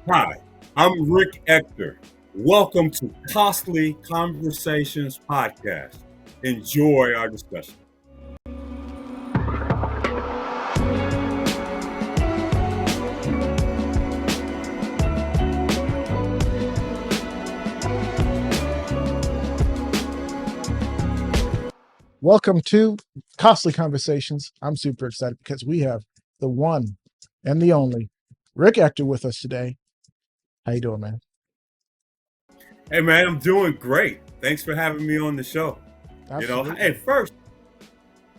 Hi, I'm Rick Ector. Welcome to Costly Conversations Podcast. Enjoy our discussion. Welcome to Costly Conversations. I'm super excited because we have the one and the only Rick Ector with us today. How you doing, man? Hey, man, I'm doing great. Thanks for having me on the show. Hey, Absolutely. first,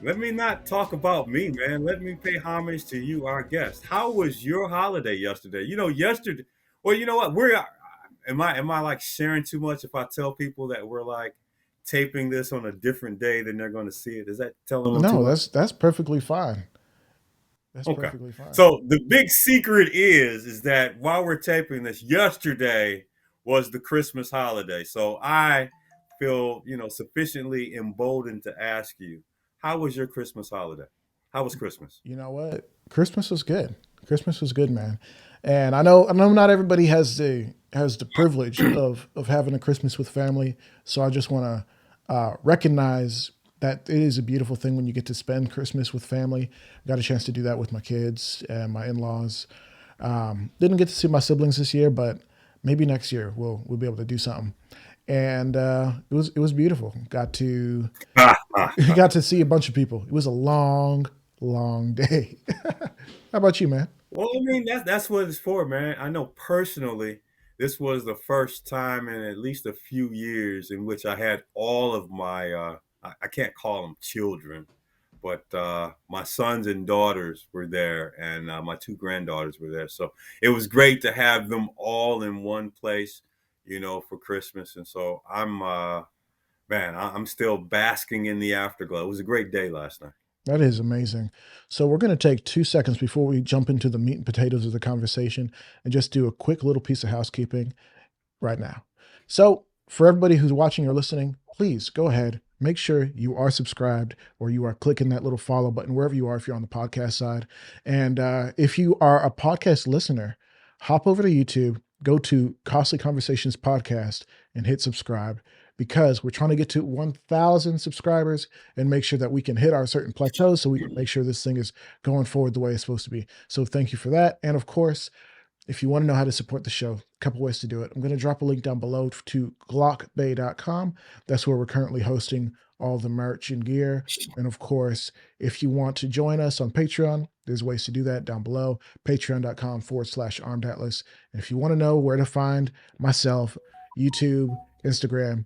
let me not talk about me, man. Let me pay homage to you, our guest. How was your holiday yesterday? Yesterday. Well, you know what? Am I like sharing too much if I tell people that we're like taping this on a different day than they're going to see it? Is that telling them too No, much? that's perfectly fine. That's Okay. perfectly fine. So the big secret is that while we're taping this, yesterday was the Christmas holiday. So I feel, sufficiently emboldened to ask you, how was your Christmas holiday? How was Christmas? You know what? Christmas was good. Christmas was good, man. And I know not everybody has the privilege of having a Christmas with family. So I just want to recognize that it is a beautiful thing when you get to spend Christmas with family. Got a chance to do that with my kids and my in-laws. Didn't get to see my siblings this year, but maybe next year we'll be able to do something. And it was beautiful. Got to got to see a bunch of people. It was a long day. How about you, man? Well, I mean that's what it's for, man. I know personally, this was the first time in at least a few years in which I had all of my I can't call them children, but my sons and daughters were there, and my two granddaughters were there. So it was great to have them all in one place, for Christmas. And so I'm still basking in the afterglow. It was a great day last night. That is amazing. So we're going to take 2 seconds before we jump into the meat and potatoes of the conversation and just do a quick little piece of housekeeping right now. So for everybody who's watching or listening, please go ahead, make sure you are subscribed or you are clicking that little follow button wherever you are if you're on the podcast side. And if you are a podcast listener, hop over to YouTube, go to Costly Conversations Podcast and hit subscribe because we're trying to get to 1,000 subscribers and make sure that we can hit our certain plateaus so we can make sure this thing is going forward the way it's supposed to be. So thank you for that. And of course, if you want to know how to support the show, a couple ways to do it. I'm going to drop a link down below to glockbay.com. That's where we're currently hosting all the merch and gear. And of course, if you want to join us on Patreon, there's ways to do that down below. Patreon.com/Armed Atlas. And if you want to know where to find myself, YouTube, Instagram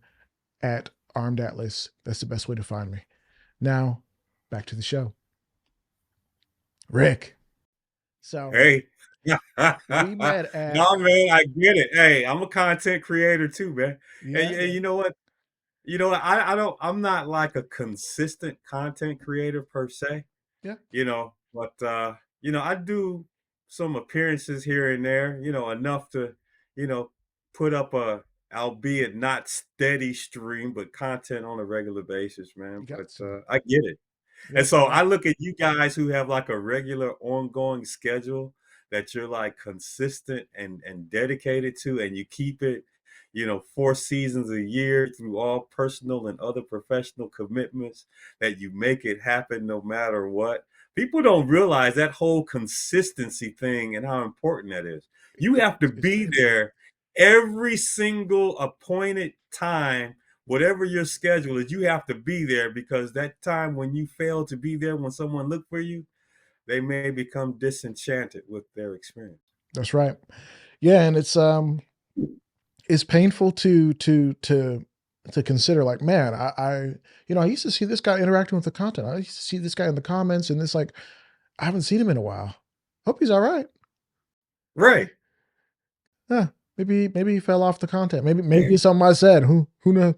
at Armed Atlas, that's the best way to find me. Now, back to the show. Rick. So Hey. we met at, No, man, I get it. Hey, I'm a content creator too, man. And, yeah, and man. you know what? I'm not like a consistent content creator per se, Yeah. but I do some appearances here and there, enough to, you know, put up a albeit not steady stream, but content on a regular basis, man. You got But to. I get it. And Yep, so you I got look at you guys who have like a regular ongoing schedule that you're like consistent and dedicated to, and you keep it, 4 seasons a year through all personal and other professional commitments, that you make it happen no matter what. People don't realize that whole consistency thing and how important that is. You have to it's be big. there every single appointed time. Whatever your schedule is, you have to be there, because that time when you fail to be there when someone looked for you, they may become disenchanted with their experience. That's right. Yeah, and it's painful to consider like, man, I used to see this guy interacting with the content. I used to see this guy in the comments and it's like I haven't seen him in a while. Hope he's all right. Right. Huh, maybe he fell off the content. Maybe it's something I said. Who knows?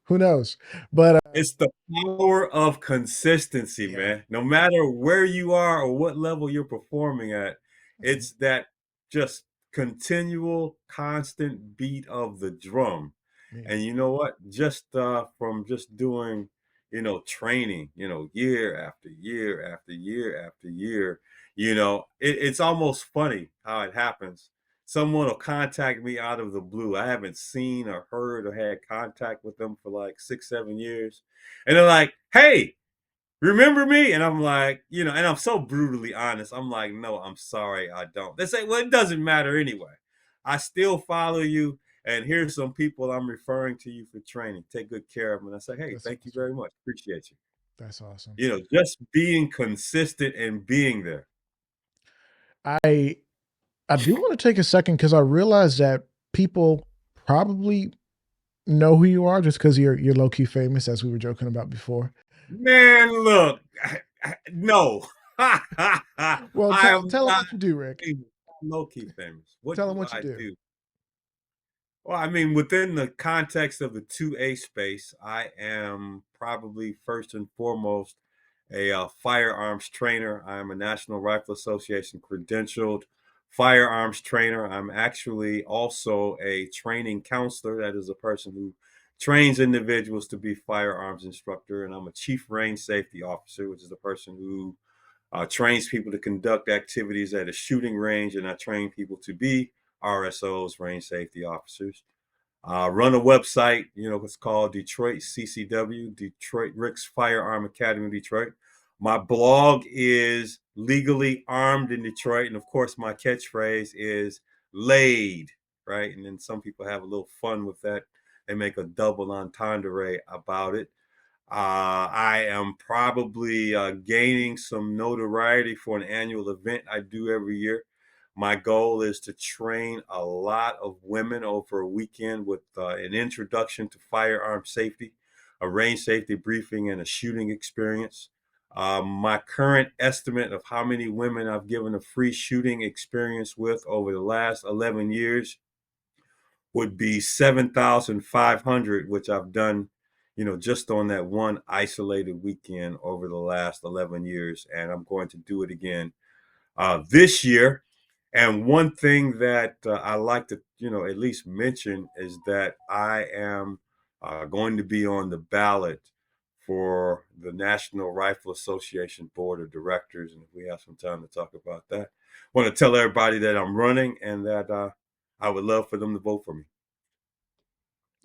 Who knows? But It's the power of consistency, yeah. man. No matter where you are or what level you're performing at, Mhm. it's that just continual, constant beat of the drum. Yeah. And you know what? Just from just doing, training, year after year after year after year, it's almost funny how it happens. someone will contact me out of the blue. I haven't seen or heard or had contact with them for like 6, 7 years. And they're like, hey, remember me? And I'm like, and I'm so brutally honest. I'm like, no, I'm sorry, I don't. They say, well, it doesn't matter anyway. I still follow you. And here's some people I'm referring to you for training. Take good care of them. And I say, hey, That's thank you awesome. very much. Appreciate you. That's awesome. Just being consistent and being there. I I do want to take a second because I realize that people probably know who you are just because you're low key famous, as we were joking about before. Man, look, no. Well, I tell am tell them not what you do, Rick. famous. I'm low-key famous. What Tell them do what you I do. do? Well, I mean, within the context of the 2A space, I am probably first and foremost a firearms trainer. I am a National Rifle Association credentialed firearms trainer. I'm actually also a training counselor. That is a person who trains individuals to be firearms instructor. And I'm a chief range safety officer, which is the person who trains people to conduct activities at a shooting range. And I train people to be RSOs, range safety officers. Run a website, it's called Detroit CCW, Detroit Rick's Firearm Academy, Detroit. My blog is Legally Armed in Detroit. And of course, my catchphrase is L.A.I.D, right? And then some people have a little fun with that. They make a double entendre about it. I am probably gaining some notoriety for an annual event I do every year. My goal is to train a lot of women over a weekend with an introduction to firearm safety, a range safety briefing, and a shooting experience. My current estimate of how many women I've given a free shooting experience with over the last 11 years would be 7,500, which I've done, just on that one isolated weekend over the last 11 years. And I'm going to do it again this year. And one thing that I like to, at least mention is that I am going to be on the ballot for the National Rifle Association Board of Directors. And if we have some time to talk about that, I want to tell everybody that I'm running and that I would love for them to vote for me.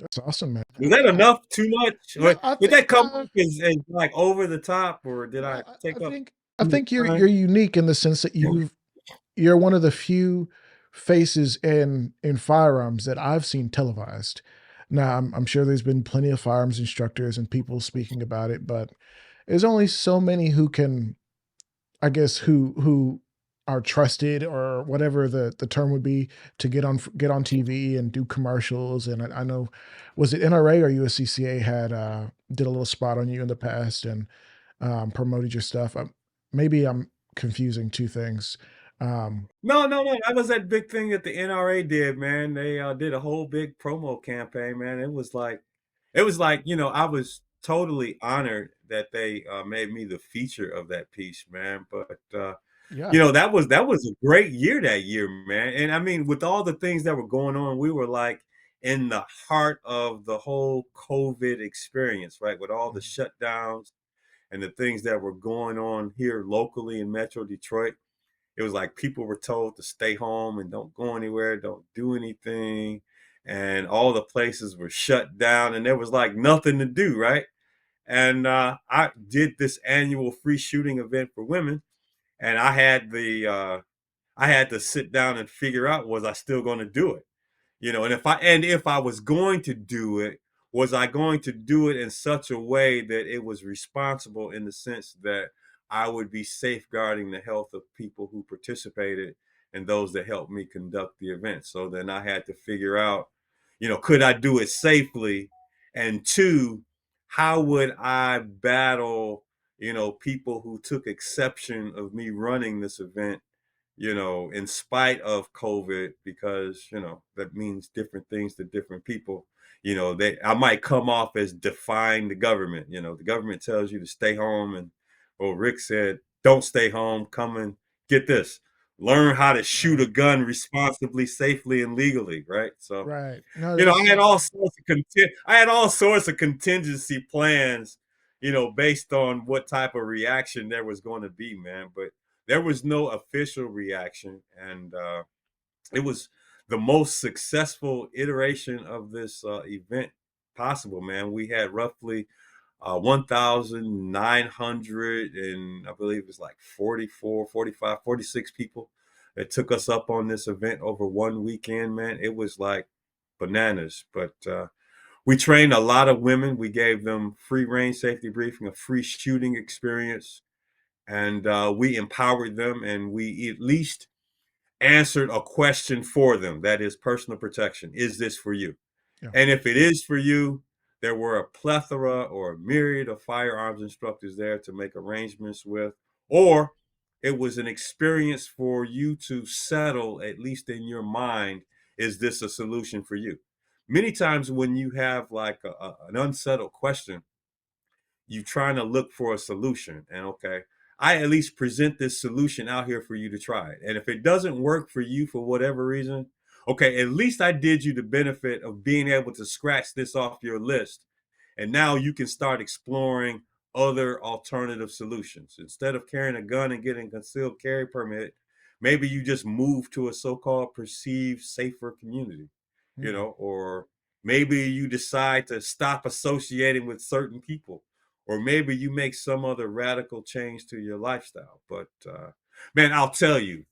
That's awesome, man. Was that enough? Too much? No, I Did think that come off as like over the top, or did no, I take up I too much think you're time? unique in the sense that you're one of the few faces in firearms that I've seen televised. Now, I'm sure there's been plenty of firearms instructors and people speaking about it, but there's only so many who can, I guess, who are trusted or whatever the term would be to get on TV and do commercials. And I know, was it NRA or USCCA had did a little spot on you in the past and promoted your stuff. Maybe I'm confusing two things. Um, No, no, no. That was that big thing that the NRA did, man. They did a whole big promo campaign, man. It was like, I was totally honored that they made me the feature of that piece, man. But yeah. that was a great year that year, man. And I mean, with all the things that were going on, we were like in the heart of the whole COVID experience, right? With all the Mhm. shutdowns and the things that were going on here locally in Metro Detroit. It was like people were told to stay home and don't go anywhere, don't do anything. And all the places were shut down and there was like nothing to do, right? And I did this annual free shooting event for women. And I had to sit down and figure out, was I still going to do it? And if I was going to do it, was I going to do it in such a way that it was responsible in the sense that I would be safeguarding the health of people who participated and those that helped me conduct the event. So then I had to figure out, could I do it safely? And two, how would I battle, people who took exception of me running this event, in spite of COVID, because, that means different things to different people. I might come off as defying the government. The government tells you to stay home, and Rick said, don't stay home. Come and get this. Learn how to shoot a Right. gun responsibly, safely, and legally, right? So, Right. No, I that's had all sorts of contingency plans, based on what type of reaction there was going to be, man. But there was no official reaction, and it was the most successful iteration of this event possible, man. We had roughly 1,900 and I believe it's like 44, 45, 46 people that took us up on this event over one weekend, man. It was like bananas. But we trained a lot of women. We gave them free range safety briefing, a free shooting experience, and we empowered them, and we at least answered a question for them. That is personal protection. Is this for you? Yeah. And if it is for you, there were a plethora or a myriad of firearms instructors there to make arrangements with, or it was an experience for you to settle, at least in your mind, is this a solution for you? Many times when you have like an unsettled question, you trying to look for a solution. And okay, I at least present this solution out here for you to try it. And if it doesn't work for you for whatever reason, okay, at least I did you the benefit of being able to scratch this off your list. And now you can start exploring other alternative solutions. Instead of carrying a gun and getting a concealed carry permit, maybe you just move to a so-called perceived safer community, Mm. or maybe you decide to stop associating with certain people, or maybe you make some other radical change to your lifestyle. But man, I'll tell you,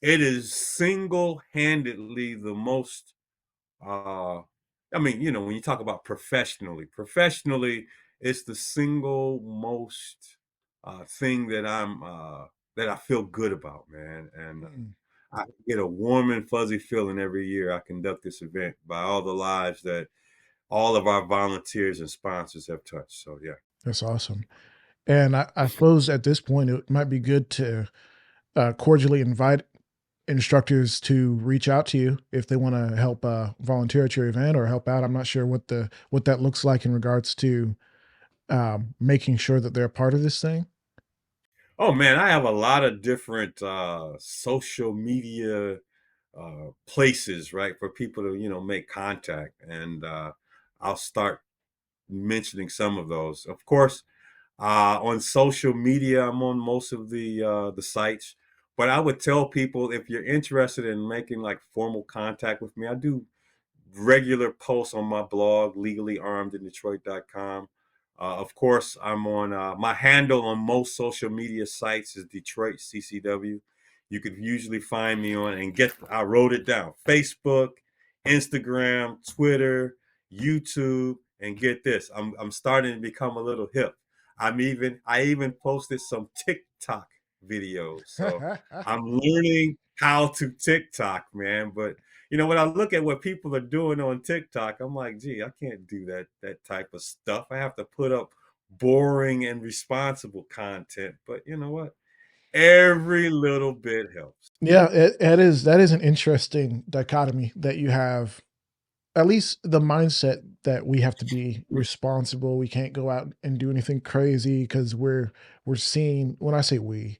it is single-handedly the most. Uh, I mean, when you talk about professionally, it's the single most thing that I feel good about, man. And Mm. I get a warm and fuzzy feeling every year I conduct this event by all the lives that all of our volunteers and sponsors have touched. So yeah. That's awesome. And I suppose at this point, it might be good to cordially invite instructors to reach out to you if they want to help volunteer at your event or help out. I'm not sure what that looks like in regards to making sure that they're a part of this thing. Oh man, I have a lot of different social media places, right, for people to make contact, and I'll start mentioning some of those. Of course, on social media, I'm on most of the sites, but I would tell people if you're interested in making like formal contact with me, I do regular posts on my blog, legallyarmedindetroit.com. Of course, I'm on my handle on most social media sites is Detroit CCW. You could usually find me on and I wrote it down: Facebook, Instagram, Twitter, YouTube, and get this, I'm starting to become a little hip. I even posted some TikTok videos. So I'm learning how to TikTok, man. But when I look at what people are doing on TikTok, I'm like, gee, I can't do that type of stuff. I have to put up boring and responsible content. But you know what? Every little bit helps. Yeah, that is an interesting dichotomy that you have. At least the mindset that we have to be responsible. We can't go out and do anything crazy because we're seen. When I say we,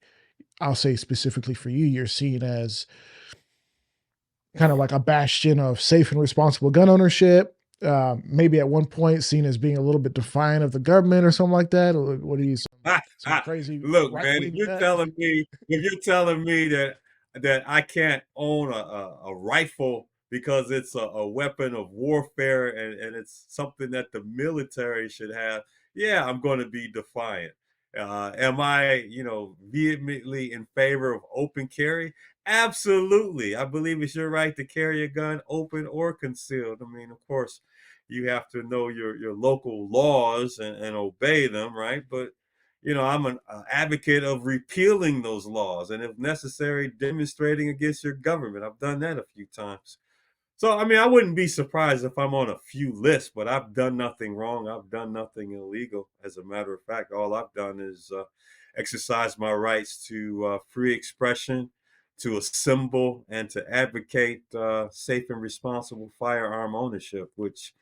I'll say specifically for you, you're seen as kind of like a bastion of safe and responsible gun ownership. Maybe at one point seen as being a little bit defiant of the government or something like that. Or what are you, some crazy Look, right man, wing nut? if you're telling me that I can't own a rifle because it's a weapon of warfare, and it's something that the military should have, yeah, I'm going to be defiant. Am I, vehemently in favor of open carry? Absolutely. I believe it's your right to carry a gun open or concealed. I mean, of course, you have to know your local laws and obey them, right? But I'm an advocate of repealing those laws, and if necessary, demonstrating against your government. I've done that a few times. So, I mean, I wouldn't be surprised if I'm on a few lists, but I've done nothing wrong. I've done nothing illegal. As a matter of fact, all I've done is exercise my rights to free expression, to assemble, and to advocate safe and responsible firearm ownership, which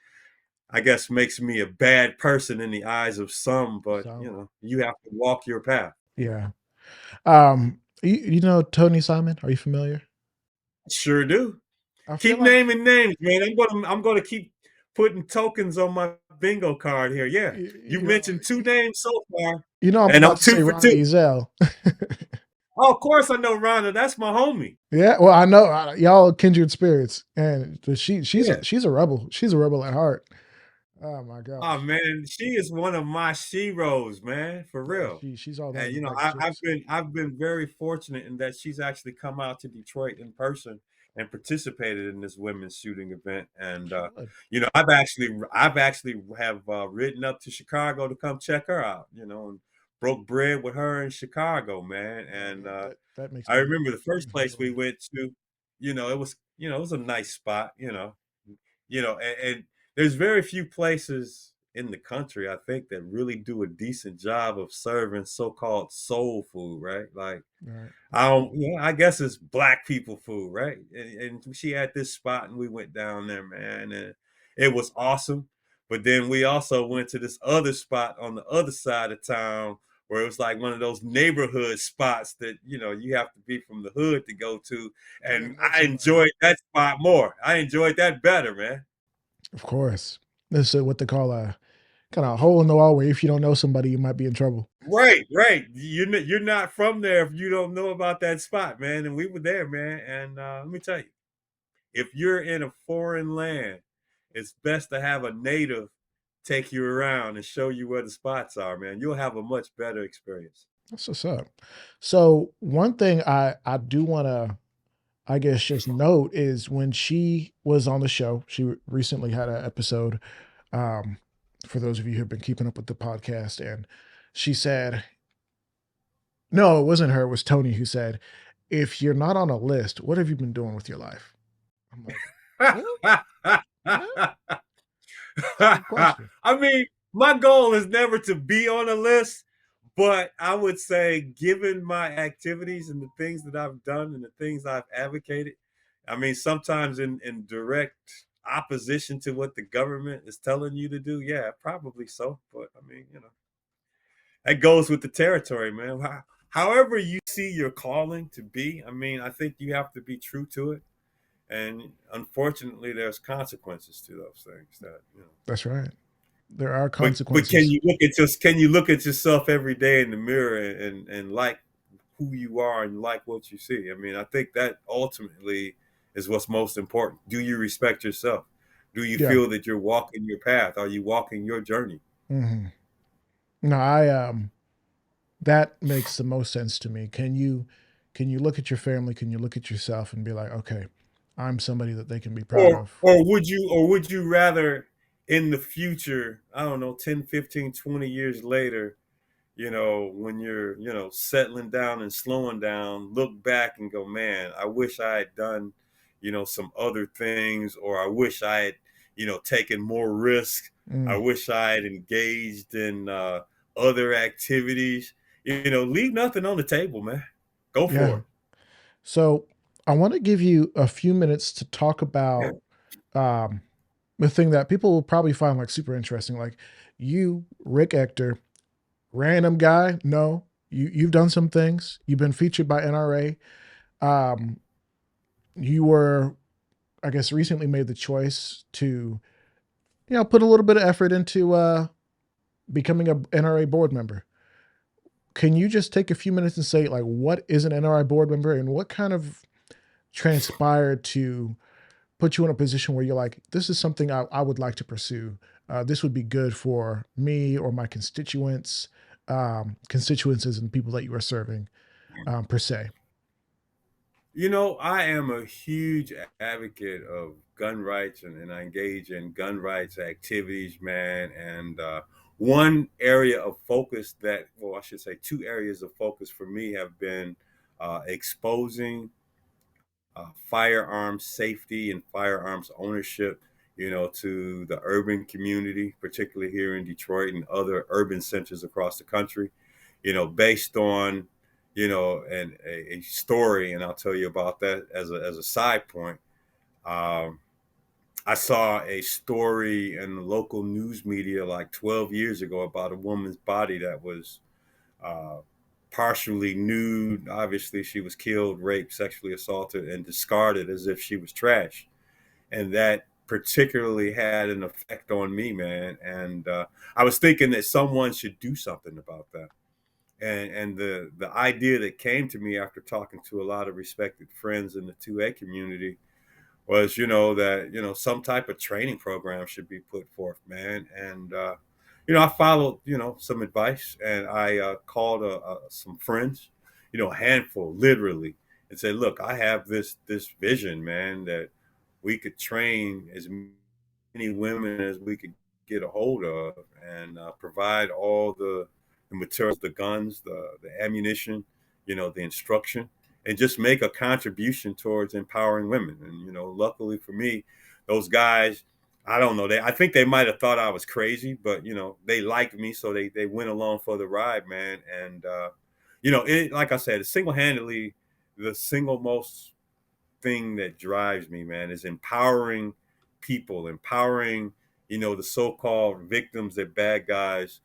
I guess makes me a bad person in the eyes of some, but So you have to walk your path. yeah. You know Tony Simon? Are you familiar? Sure do. I feel Keep like naming names, man. I'm gonna keep putting tokens on my bingo card here. Yeah. you You've know mentioned two names so far, I'm and I'm about to two say for Ronnie two. Ezell. Oh, of course I know Rhonda. That's my homie. Yeah, well, I know y'all are kindred spirits, and Yeah. she's a rebel. She's a rebel at heart. Oh my Oh gosh. man, she is one of my sheroes, man, for Yeah, real. she's all that And in a you know, bag of chips. I've been very fortunate in that she's actually come out to Detroit in person and participated in this women's shooting event. And Should. you know, I've actually have ridden up to Chicago to come check her out. You know, and broke bread with her in Chicago, man. Oh, And that makes I me remember the first makes me place we joy. went to. It was a nice spot. And there's very few places in the country I think that really do a decent job of serving so-called soul food, right? Like Right. I don't, I guess it's black people food, right? And she had this spot, and we went down there, man, and it was awesome. But then we also went to this other spot on the other side of town where it was like one of those neighborhood spots that you have to be from the hood to go to, Yeah, and that's I enjoyed that spot more. I enjoyed that better, man. of course. This is what they call a kind of hole in the wall where if you don't know somebody, you might be in trouble. Right, right. You're not from there if you don't know about that spot, man. And we were there, man. And let me tell you, if you're in a foreign land, it's best to have a native take you around and show you where the spots are, man. You'll have a much better experience. That's what's up. So one thing I do want to I guess just note is when she was on the show, she recently had an episode. Um, for those of you who've been keeping up with the podcast, and she said, no, it wasn't her. It was Tony who said, "If you're not on a list, what have you been doing with your life?" I'm like, well, yeah, it's a good question. I mean, my goal is never to be on a list, but I would say, given my activities and the things that I've done and the things I've advocated, I mean, sometimes in direct opposition to what the government is telling you to do, yeah, probably so. But I mean, that goes with the territory, man. However, you see your calling to be, I mean, I think you have to be true to it. And unfortunately, there's consequences to those things that. That's right. There are But consequences. can you look at yourself every day in the mirror and like who you are and like what you see? I mean, I think that ultimately is what's most important. Do you respect yourself? Do you Yeah. feel that you're walking your path? Are you walking your journey? Hmm. No, I that makes the most sense to me. Can you look at your family? Can you look at yourself and be like, okay, I'm somebody that they can be proud of? Or would you rather in the future, I don't know, 10, 15, 20 years later, when you're, settling down and slowing down, look back and go, man, I wish I had done, some other things, or I wish I had, taken more risk. I Mm, wish I had engaged in other activities. Leave nothing on the table, man. Go yeah. for it. So I want to give you a few minutes to talk Yeah. about um, the thing that people will probably find like super interesting. Like you, Rick Ector, random guy. No, you've done some things. You've been featured by NRA. Um, you were, I guess, recently made the choice to put a little bit of effort into becoming a NRA board member. Can you just take a few minutes and say like what is an NRA board member and what kind of transpired to put you in a position where you're like, this is something I would like to pursue. This would be good for me or my constituencies and people that you are serving, per se. I am a huge advocate of gun rights, and I engage in gun rights activities, man. And one area of focus well, I should say two areas of focus for me have been exposing firearms safety and firearms ownership, to the urban community, particularly here in Detroit and other urban centers across the country, based on, a story. And I'll tell you about that as a side point. Um, I saw a story in the local news media like 12 years ago about a woman's body that was uh, partially nude. Obviously, she was killed, raped, sexually assaulted, and discarded as if she was trash. And that particularly had an effect on me, man. And I was thinking that someone should do something about that. And the idea that came to me after talking to a lot of respected friends in the 2A community was, that, some type of training program should be put forth, man. And, I followed, some advice, and I called some friends, a handful, literally, and said, look, I have this vision, man, that we could train as many women as we could get a hold of, and provide all the materials, the guns, the ammunition, the instruction, and just make a contribution towards empowering women. And luckily for me, those guys, I don't know, I think they might have thought I was crazy, but they liked me, so they went along for the ride, man. And it, like I said, it's single handedly the single most thing that drives me, man, is empowering people, empowering the so-called victims that bad guys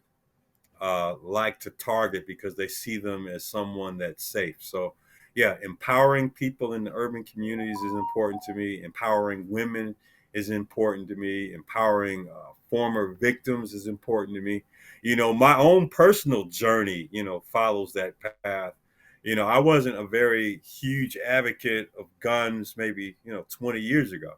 like to target because they see them as someone that's safe. So, yeah, empowering people in the urban communities is important to me. Empowering women is important to me. Empowering former victims is important to me. My own personal journey, follows that path. I wasn't a very huge advocate of guns maybe, 20 years ago.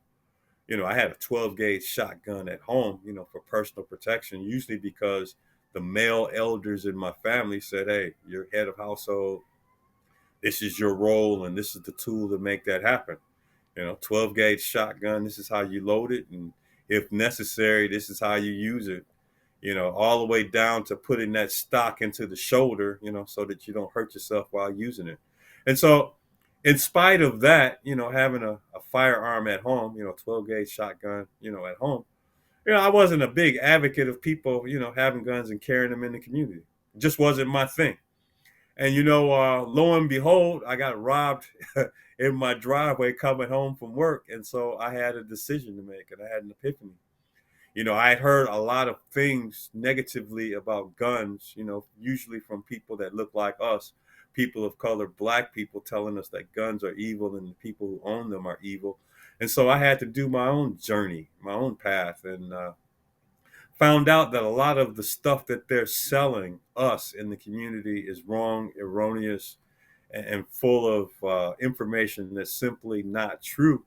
I had a 12 gauge shotgun at home, for personal protection, usually because the male elders in my family said, hey, you're head of household. This is your role, and this is the tool to make that happen. 12 gauge shotgun, this is how you load it. And if necessary, this is how you use it, all the way down to putting that stock into the shoulder, so that you don't hurt yourself while using it. And so, in spite of that, having a firearm at home, 12 gauge shotgun, at home, I wasn't a big advocate of people, having guns and carrying them in the community. It just wasn't my thing. And lo and behold, I got robbed in my driveway coming home from work, and so I had a decision to make, and I had an epiphany. I had heard a lot of things negatively about guns, usually from people that look like us, people of color, black people, telling us that guns are evil and the people who own them are evil. And so I had to do my own journey, my own path, and found out that a lot of the stuff that they're selling us in the community is wrong, erroneous, and full of information that's simply not true.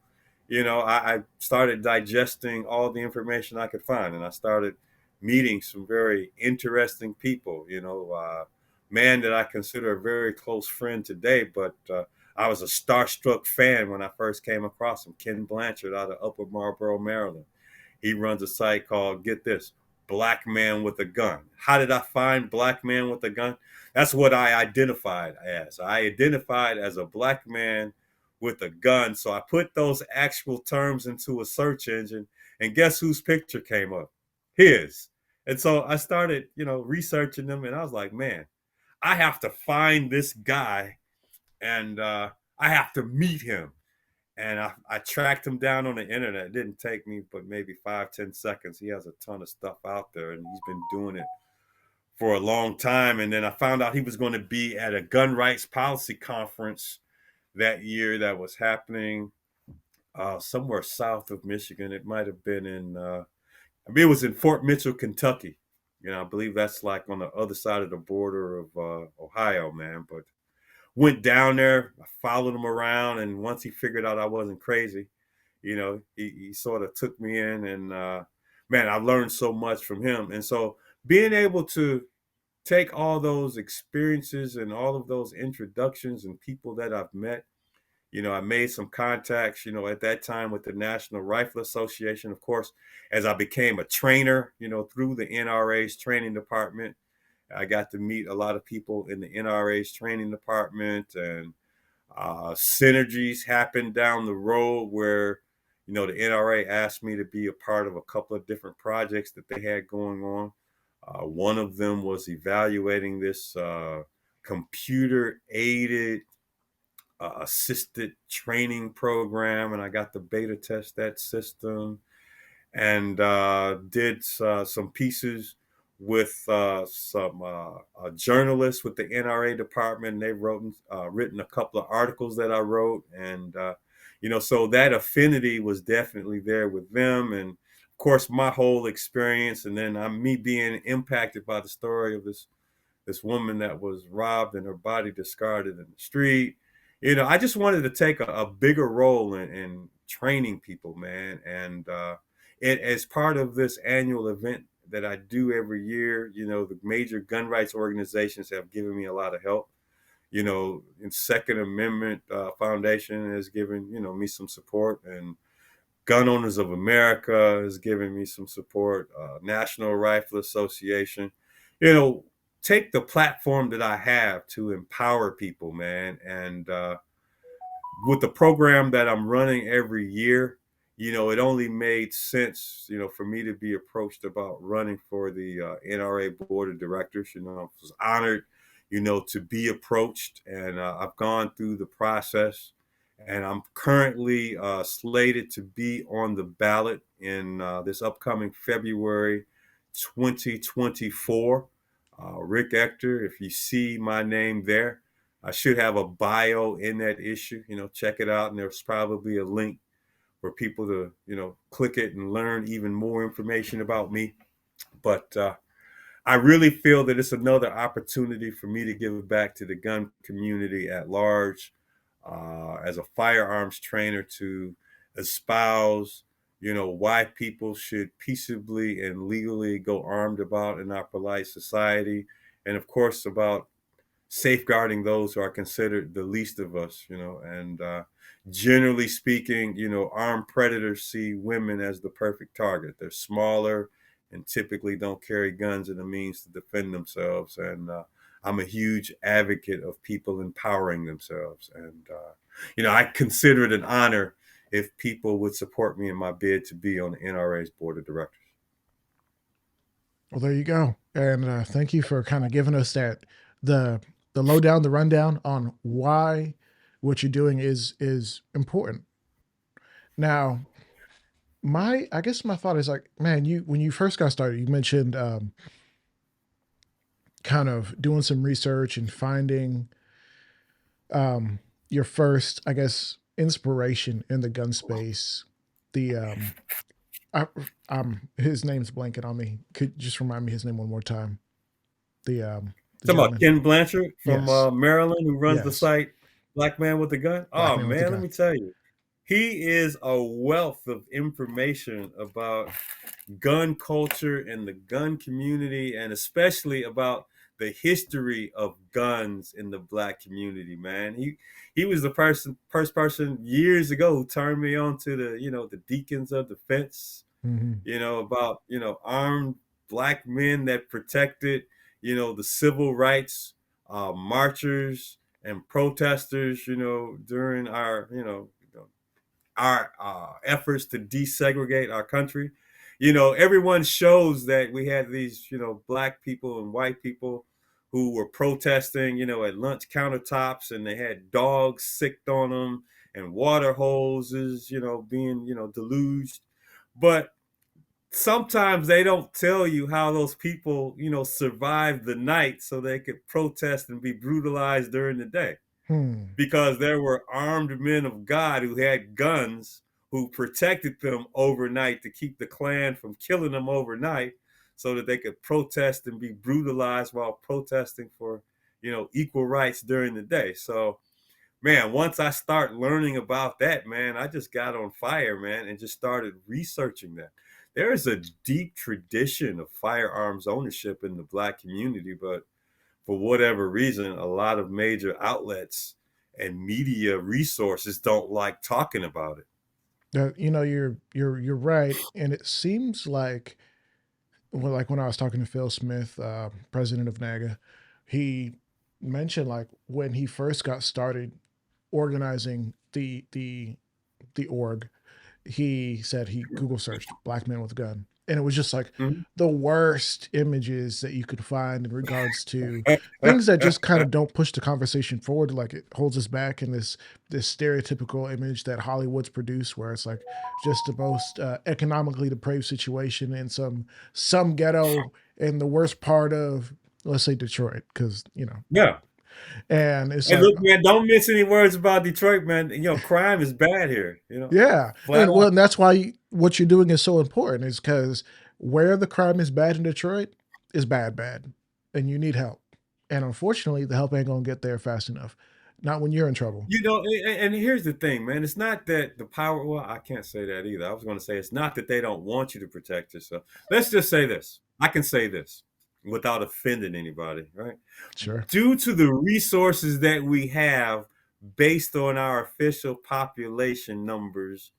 I started digesting all the information I could find, and I started meeting some very interesting people. Man that I consider a very close friend today, but I was a starstruck fan when I first came across him, Ken Blanchard out of Upper Marlboro, Maryland. He runs a site called, get this, Black Man with a Gun. How did I find Black Man with a Gun? That's what I identified as. I identified as a black man with a gun. So I put those actual terms into a search engine, and guess whose picture came up? His. And so I started, researching them, and I was like, man, I have to find this guy, and I have to meet him. And I tracked him down on the internet. It didn't take me but maybe 5-10 seconds. He has a ton of stuff out there, and he's been doing it for a long time. And then I found out he was going to be at a gun rights policy conference that year that was happening somewhere south of Michigan. It might have been it was in Fort Mitchell, Kentucky. I believe that's like on the other side of the border of Ohio, man. But went down there, I followed him around, and once he figured out I wasn't crazy, he sort of took me in, and man, I learned so much from him. And so being able to take all those experiences and all of those introductions and people that I've met, I made some contacts, at that time with the National Rifle Association. Of course, as I became a trainer, through the NRA's training department, I got to meet a lot of people in the NRA's training department, and synergies happened down the road where, the NRA asked me to be a part of a couple of different projects that they had going on. One of them was evaluating this computer aided assisted training program, and I got to beta test that system, and did some pieces with some journalists with the NRA department. They've written a couple of articles that I wrote, and so that affinity was definitely there with them, and of course my whole experience, and then me being impacted by the story of this this woman that was robbed and her body discarded in the street. I just wanted to take a bigger role in training people, man. And as part of this annual event that I do every year, the major gun rights organizations have given me a lot of help. In Second Amendment Foundation has given, me some support, and Gun Owners of America has given me some support. National Rifle Association, you know, take the platform that I have to empower people, man. And with the program that I'm running every year, it only made sense, for me to be approached about running for the NRA board of directors. I was honored, to be approached, and I've gone through the process, and I'm currently slated to be on the ballot in this upcoming February 2024. Rick Ector, if you see my name there, I should have a bio in that issue. Check it out, and there's probably a link for people to, click it and learn even more information about me. But I really feel that it's another opportunity for me to give back to the gun community at large, as a firearms trainer, to espouse, why people should peaceably and legally go armed about in our polite society, and of course about safeguarding those who are considered the least of us, and generally speaking, armed predators see women as the perfect target. They're smaller and typically don't carry guns and the means to defend themselves. And I'm a huge advocate of people empowering themselves. And, I consider it an honor if people would support me in my bid to be on the NRA's board of directors. Well, there you go. And thank you for kind of giving us the the lowdown, the rundown on why what you're doing is important. Now, I guess my thought is like, man, you when you first got started, you mentioned kind of doing some research and finding your first, I guess, inspiration in the gun space. The I, his name's blanking on me. Could you just remind me his name one more time? The the Talking about gentleman. Ken Blanchard from Yes, Maryland, who runs the yes. site Black Man with a Gun. Black Oh man with the man, let gun. me tell you, he is a wealth of information about gun culture and the gun community, and especially about the history of guns in the Black community. Man, he was the first person years ago who turned me on to the Deacons of Defense, Hmm. about, armed Black men that protected, the civil rights marchers and protesters, during our efforts to desegregate our country. Everyone shows that we had these, Black people and white people who were protesting, at lunch countertops, and they had dogs sicked on them and water hoses, being, deluged. But sometimes they don't tell you how those people, survived the night so they could protest and be brutalized during the day, Hmm. because there were armed men of God who had guns, who protected them overnight to keep the Klan from killing them overnight, so that they could protest and be brutalized while protesting for, equal rights during the day. So, man, once I start learning about that, man, I just got on fire, man, and just started researching that. There is a deep tradition of firearms ownership in the Black community, but for whatever reason, a lot of major outlets and media resources don't like talking about it. You're right, and it seems like, well, like when I was talking to Phil Smith, president of NAGA, he mentioned like when he first got started organizing the org, he said he Google searched black man with a gun. And it was just like Mhm. the worst images that you could find in regards to things that just kind of don't push the conversation forward. Like it holds us back in this stereotypical image that Hollywood's produced, where it's like just the most economically depraved situation in some ghetto in the worst part of, let's say, Detroit, because Yeah. and it's Hey, like, look, man, don't miss any words about Detroit, man. Crime is bad here, yeah, flat and well, out. and that's why what you're doing is so important. Is because where the crime is bad in Detroit is bad, bad, and you need help. And unfortunately, the help ain't gonna get there fast enough. Not when you're in trouble. You know, and here's the thing, man. It's not that the power, well, I can't say that either. I was going to say it's not that they don't want you to protect yourself. Let's just say this. I can say this without offending anybody, right? Sure. Due to the resources that we have based on our official population numbers,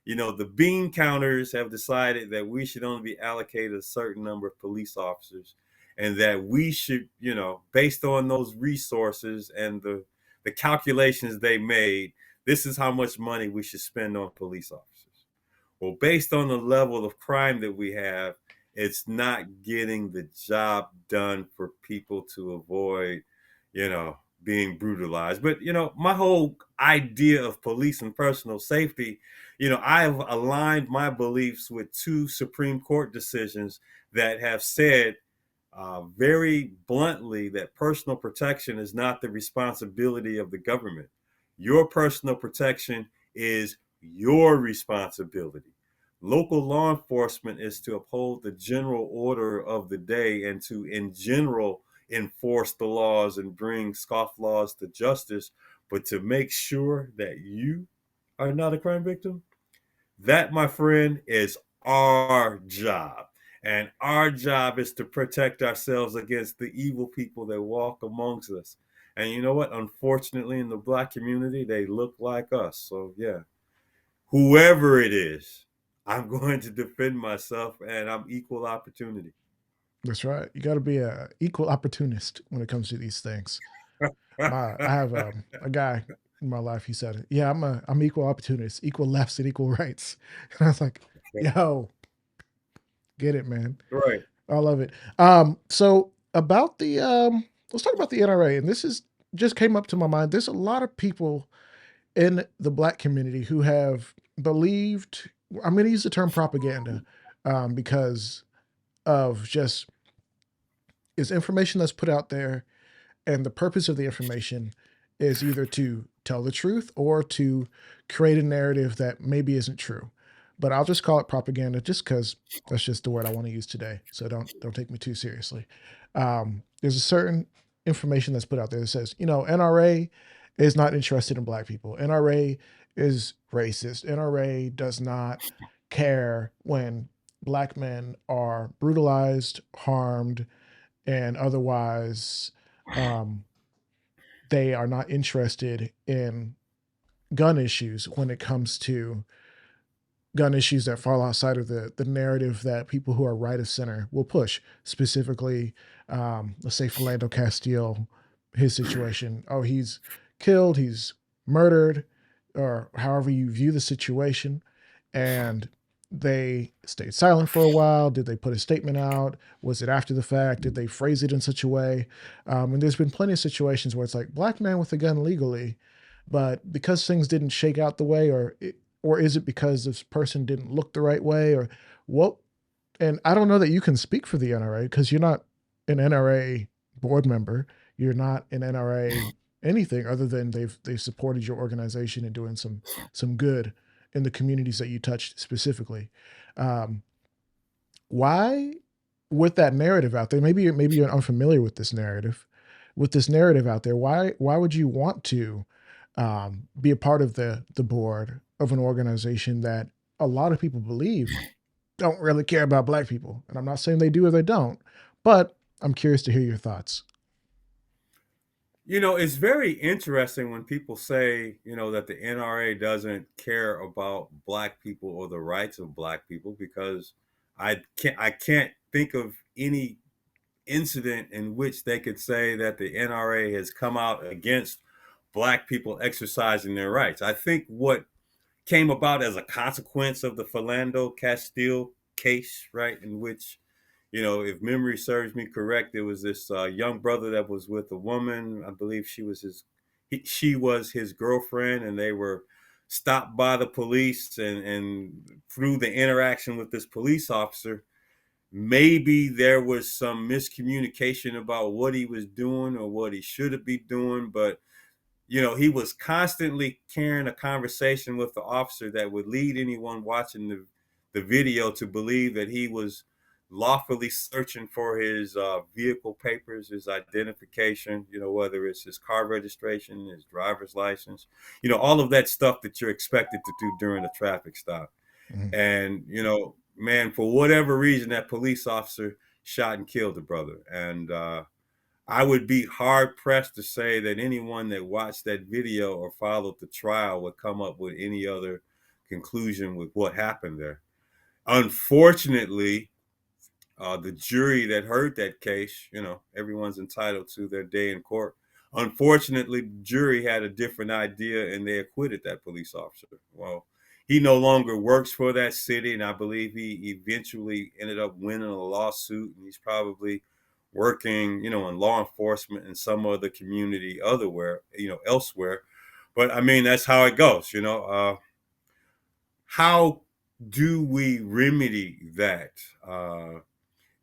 the bean counters have decided that we should only be allocated a certain number of police officers, and that we should, based on those resources and the calculations they made, this is how much money we should spend on police officers. Well, based on the level of crime that we have, it's not getting the job done for people to avoid, being brutalized. But, my whole idea of police and personal safety, I've aligned my beliefs with two Supreme Court decisions that have said very bluntly that personal protection is not the responsibility of the government. Your personal protection is your responsibility. Local law enforcement is to uphold the general order of the day and to, in general, enforce the laws and bring scofflaws to justice, but to make sure that you are not a crime victim, that, my friend, is our job. And our job is to protect ourselves against the evil people that walk amongst us. And you know what? Unfortunately, in the black community, they look like us. So, yeah, whoever it is, I'm going to defend myself, and I'm equal opportunity. That's right. You got to be a equal opportunist when it comes to these things. I have a guy in my life. He said, "Yeah, I'm equal opportunist, equal lefts and equal rights." And I was like, "Yo, get it, man. Right. I love it." So about the let's talk about the NRA, and this is just came up to my mind. There's a lot of people in the black community who have believed. I'm going to use the term propaganda because of just is information that's put out there, and the purpose of the information is either to tell the truth or to create a narrative that maybe isn't true. But I'll just call it propaganda just because that's just the word I want to use today. So don't take me too seriously. There's a certain information that's put out there that says, NRA is not interested in black people. NRA is racist. NRA does not care when black men are brutalized, harmed, and otherwise um, they are not interested in gun issues when it comes to gun issues that fall outside of the narrative that people who are right of center will push. Specifically, let's say Philando Castile, his situation. Oh, he's killed, he's murdered, or however you view the situation. And they stayed silent for a while. Did they put a statement out? Was it after the fact? Did they phrase it in such a way? And there's been plenty of situations where it's like black man with a gun legally, but because things didn't shake out the way, or is it because this person didn't look the right way, or what? And I don't know that you can speak for the NRA because you're not an NRA board member. You're not an NRA anything other than they've supported your organization and doing some good in the communities that you touched specifically. Um, why, with that narrative out there, maybe you're unfamiliar with this narrative, out there, why would you want to be a part of the board of an organization that a lot of people believe don't really care about black people? And I'm not saying they do or they don't, but I'm curious to hear your thoughts. It's very interesting when people say, that the NRA doesn't care about black people or the rights of black people, because I can't think of any incident in which they could say that the NRA has come out against black people exercising their rights. I think what came about as a consequence of the Philando Castile case, right, in which, if memory serves me correct, there was this young brother that was with a woman. I believe she was his girlfriend, and they were stopped by the police, and through the interaction with this police officer, maybe there was some miscommunication about what he was doing or what he should be doing, but he was constantly carrying a conversation with the officer that would lead anyone watching the video to believe that he was lawfully searching for his vehicle papers, his identification, whether it's his car registration, his driver's license, all of that stuff that you're expected to do during a traffic stop. Mhm. And, man, for whatever reason, that police officer shot and killed the brother. And I would be hard pressed to say that anyone that watched that video or followed the trial would come up with any other conclusion with what happened there. Unfortunately, the jury that heard that case, everyone's entitled to their day in court. Unfortunately, the jury had a different idea and they acquitted that police officer. Well, he no longer works for that city, and I believe he eventually ended up winning a lawsuit, and he's probably working, in law enforcement in some other community elsewhere. But I mean, that's how it goes. How do we remedy that?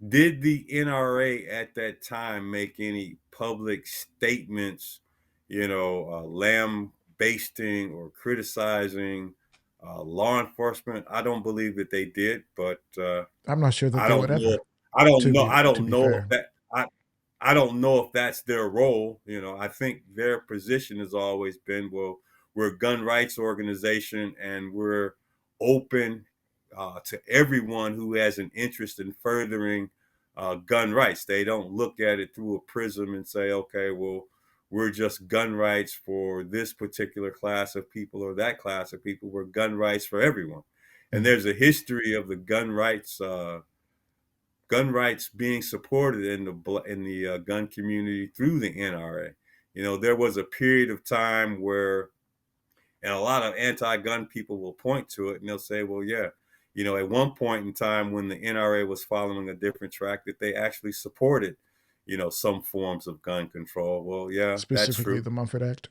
Did the NRA at that time make any public statements, lambasting or criticizing law enforcement? I don't believe that they did, but I'm not sure that I they would don't know. ever. I don't To know. be I to don't be know if fair, I don't know if that's their role. I think their position has always been, well, we're a gun rights organization and we're open to everyone who has an interest in furthering gun rights. They don't look at it through a prism and say, okay, well, we're just gun rights for this particular class of people or that class of people. We're gun rights for everyone. And Mhm. there's a history of the gun rights being supported in the gun community through the NRA. There was a period of time where, and a lot of anti-gun people will point to it and they'll say, well, yeah, at one point in time when the NRA was following a different track, that they actually supported, some forms of gun control. Well, yeah, that's Specifically true. the Mumford Act.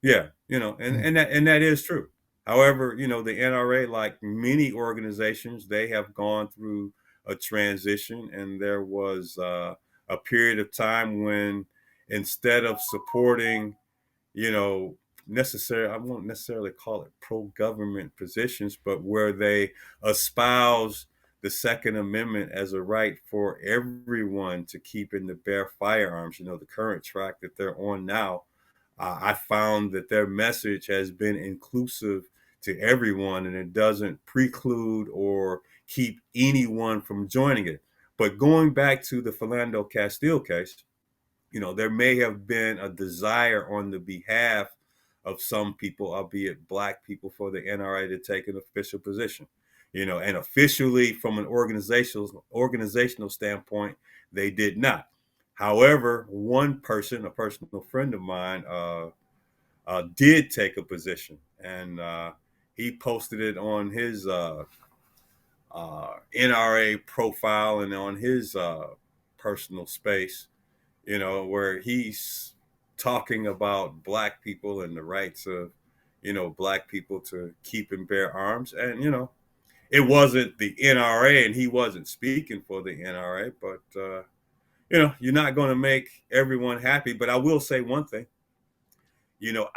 Yeah, and Mhm. and that is true. However, the NRA, like many organizations, they have gone through a transition, and there was a period of time when instead of supporting, you know, I won't necessarily call it pro-government positions, but where they espouse the Second Amendment as a right for everyone to keep and to bear firearms. The current track that they're on now, I found that their message has been inclusive to everyone and it doesn't preclude or keep anyone from joining it. But going back to the Philando Castile case, there may have been a desire on the behalf of some people, albeit black people, for the NRA to take an official position. And officially from an organizational standpoint, they did not. However, one person, a personal friend of mine, did take a position, and he posted it on his NRA profile and on his personal space, where he's talking about black people and the rights of, black people to keep and bear arms. And, it wasn't the NRA and he wasn't speaking for the NRA, but, you're not going to make everyone happy. But I will say one thing,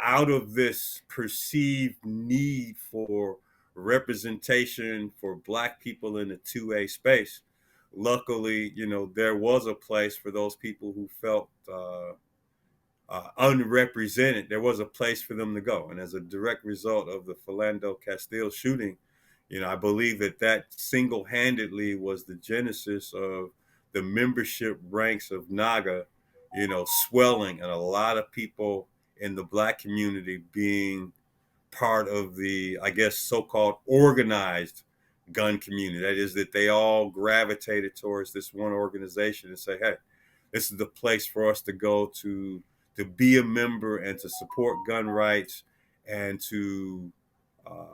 out of this perceived need for representation for black people in the 2A space, luckily, there was a place for those people who felt unrepresented. There was a place for them to go. And as a direct result of the Philando Castile shooting, I believe that single handedly was the genesis of the membership ranks of NAGA, swelling, and a lot of people in the black community being part of the, I guess, so-called organized gun community. That is, that they all gravitated towards this one organization and say, hey, this is the place for us to go to be a member and to support gun rights and to uh,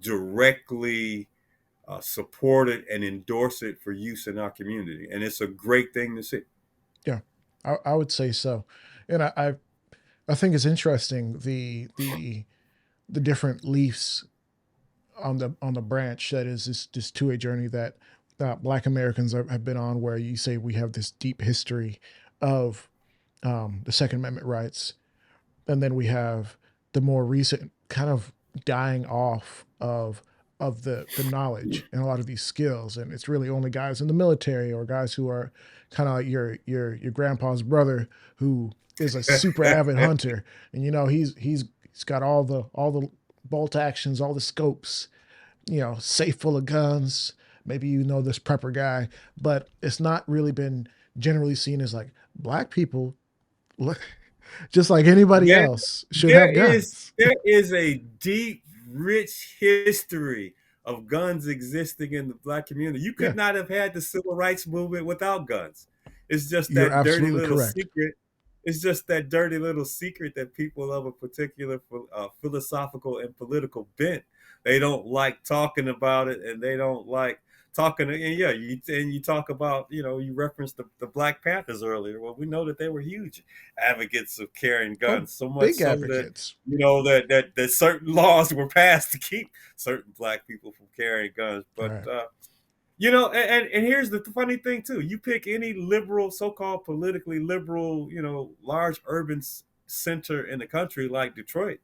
directly support it and endorse it for use in our community. And it's a great thing to see. Yeah, I would say so, and I think it's interesting the different leaves on the branch that is this 2A journey that Black Americans have been on, where you say we have this deep history of the Second Amendment rights, and then we have the more recent kind of dying off of of the knowledge and a lot of these skills, and it's really only guys in the military or guys who are kind of like your grandpa's brother who is a super avid hunter, and he's got all the bolt actions, all the scopes, safe full of guns. Maybe this prepper guy, but it's not really been generally seen as like black people, just like anybody Man, else, should there have is guns. there is a deep, rich history of guns existing in the black community. You Yeah, could not have had the civil rights movement without guns. It's just you're that dirty absolutely little correct. secret. It's just that dirty little secret that people of a particular philosophical and political bent, they don't like talking about it, and they don't like talking. And yeah, you talk about, you referenced the Black Panthers earlier. Well, we know that they were huge advocates of carrying Oh, guns, so much big so that advocates. that certain laws were passed to keep certain black people from carrying guns. All But right. and here's the funny thing too: you pick any liberal, so-called politically liberal, large urban center in the country like Detroit.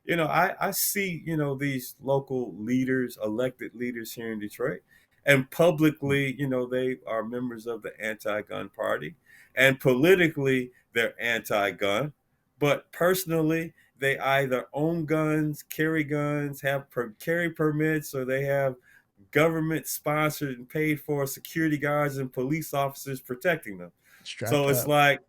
I see, these local leaders, elected leaders here in Detroit, and publicly, they are members of the anti-gun party, and politically they're anti-gun, but personally they either own guns, carry guns, have carry permits, or they have government sponsored and paid for security guards and police officers protecting them. Strapped So it's up. like,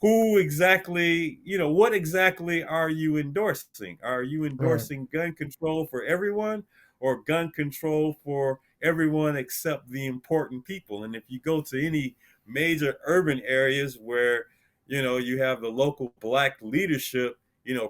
who exactly, what exactly are you endorsing? Are you Right. endorsing gun control for everyone, or gun control for everyone except the important people? And if you go to any major urban areas where, you have the local black leadership,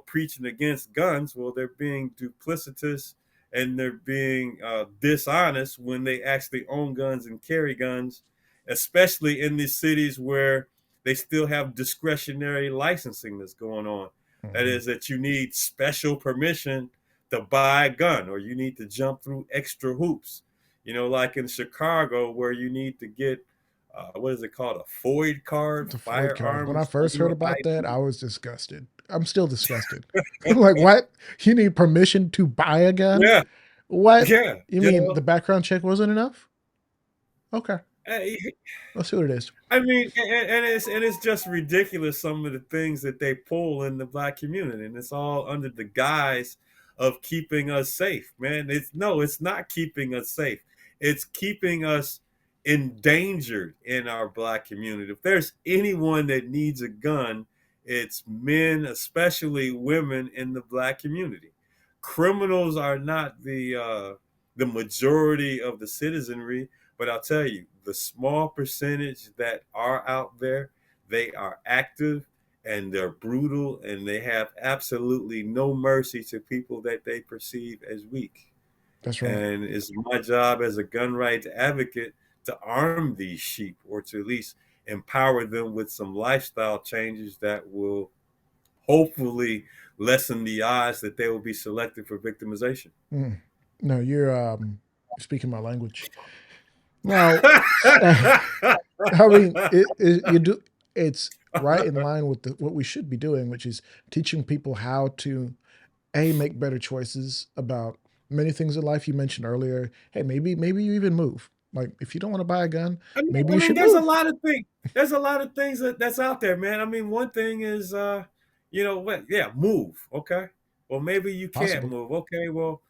preaching against guns, well, they're being duplicitous and they're being dishonest when they actually own guns and carry guns, especially in these cities where they still have discretionary licensing that's going on. That Hmm. is, that you need special permission to buy a gun, or you need to jump through extra hoops. Like in Chicago, where you need to get what is it called, a FOID card, The Floyd card. When I firearms first heard under about that, ID. I was disgusted. I'm still disgusted. I'm like, what? You need permission to buy a gun? Yeah, What? yeah. You mean the background check wasn't enough? Okay, Eh, let's see what it is. I mean, and it's just ridiculous, some of the things that they pull in the black community, and it's all under the guise of keeping us safe, man. It's not keeping us safe. It's keeping us endangered in our black community. If there's anyone that needs a gun, it's men, especially women in the black community. Criminals are not the majority of the citizenry, but I'll tell you, the small percentage that are out there, they are active and they're brutal, and they have absolutely no mercy to people that they perceive as weak. That's right. And it's my job as a gun rights advocate to arm these sheep, or to at least empower them with some lifestyle changes that will hopefully lessen the odds that they will be selected for victimization. Mm. No, you're speaking my language. Now, I mean, you do. It's right in line with what we should be doing, which is teaching people how to make better choices about many things in life. You mentioned earlier, hey, maybe you even move. Like if you don't want to buy a gun, I mean, maybe I you mean, should there's a move. lot of things. There's a lot of things that's out there, man. I mean, one thing is, what? Yeah, move. Okay. Well, maybe you can't Possible. move. Okay. Well.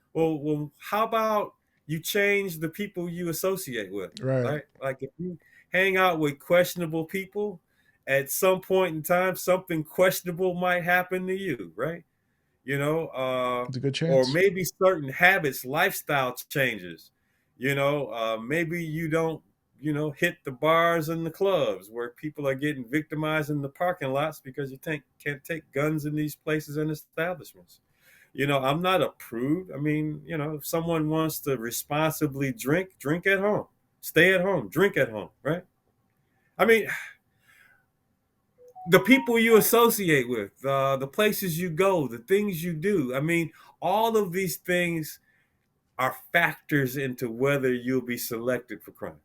How about you change the people you associate with? Right. Right. Like if you hang out with questionable people, at some point in time, something questionable might happen to you. Right. It's a good Or chance. maybe certain habits, lifestyle changes. Maybe you don't, hit the bars and the clubs where people are getting victimized in the parking lots because you can't take guns in these places and establishments. I'm not a prude. I mean, if someone wants to responsibly drink at home, stay at home, drink at home, right? I mean, the people you associate with, the places you go, the things you do. I mean, all of these things are factors into whether you'll be selected for crime.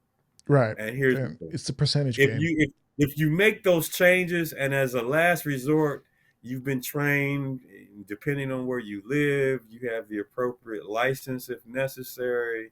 Right. And here's the And thing: it's the percentage if game. you if you make those changes, and as a last resort, you've been trained, depending on where you live, you have the appropriate license if necessary,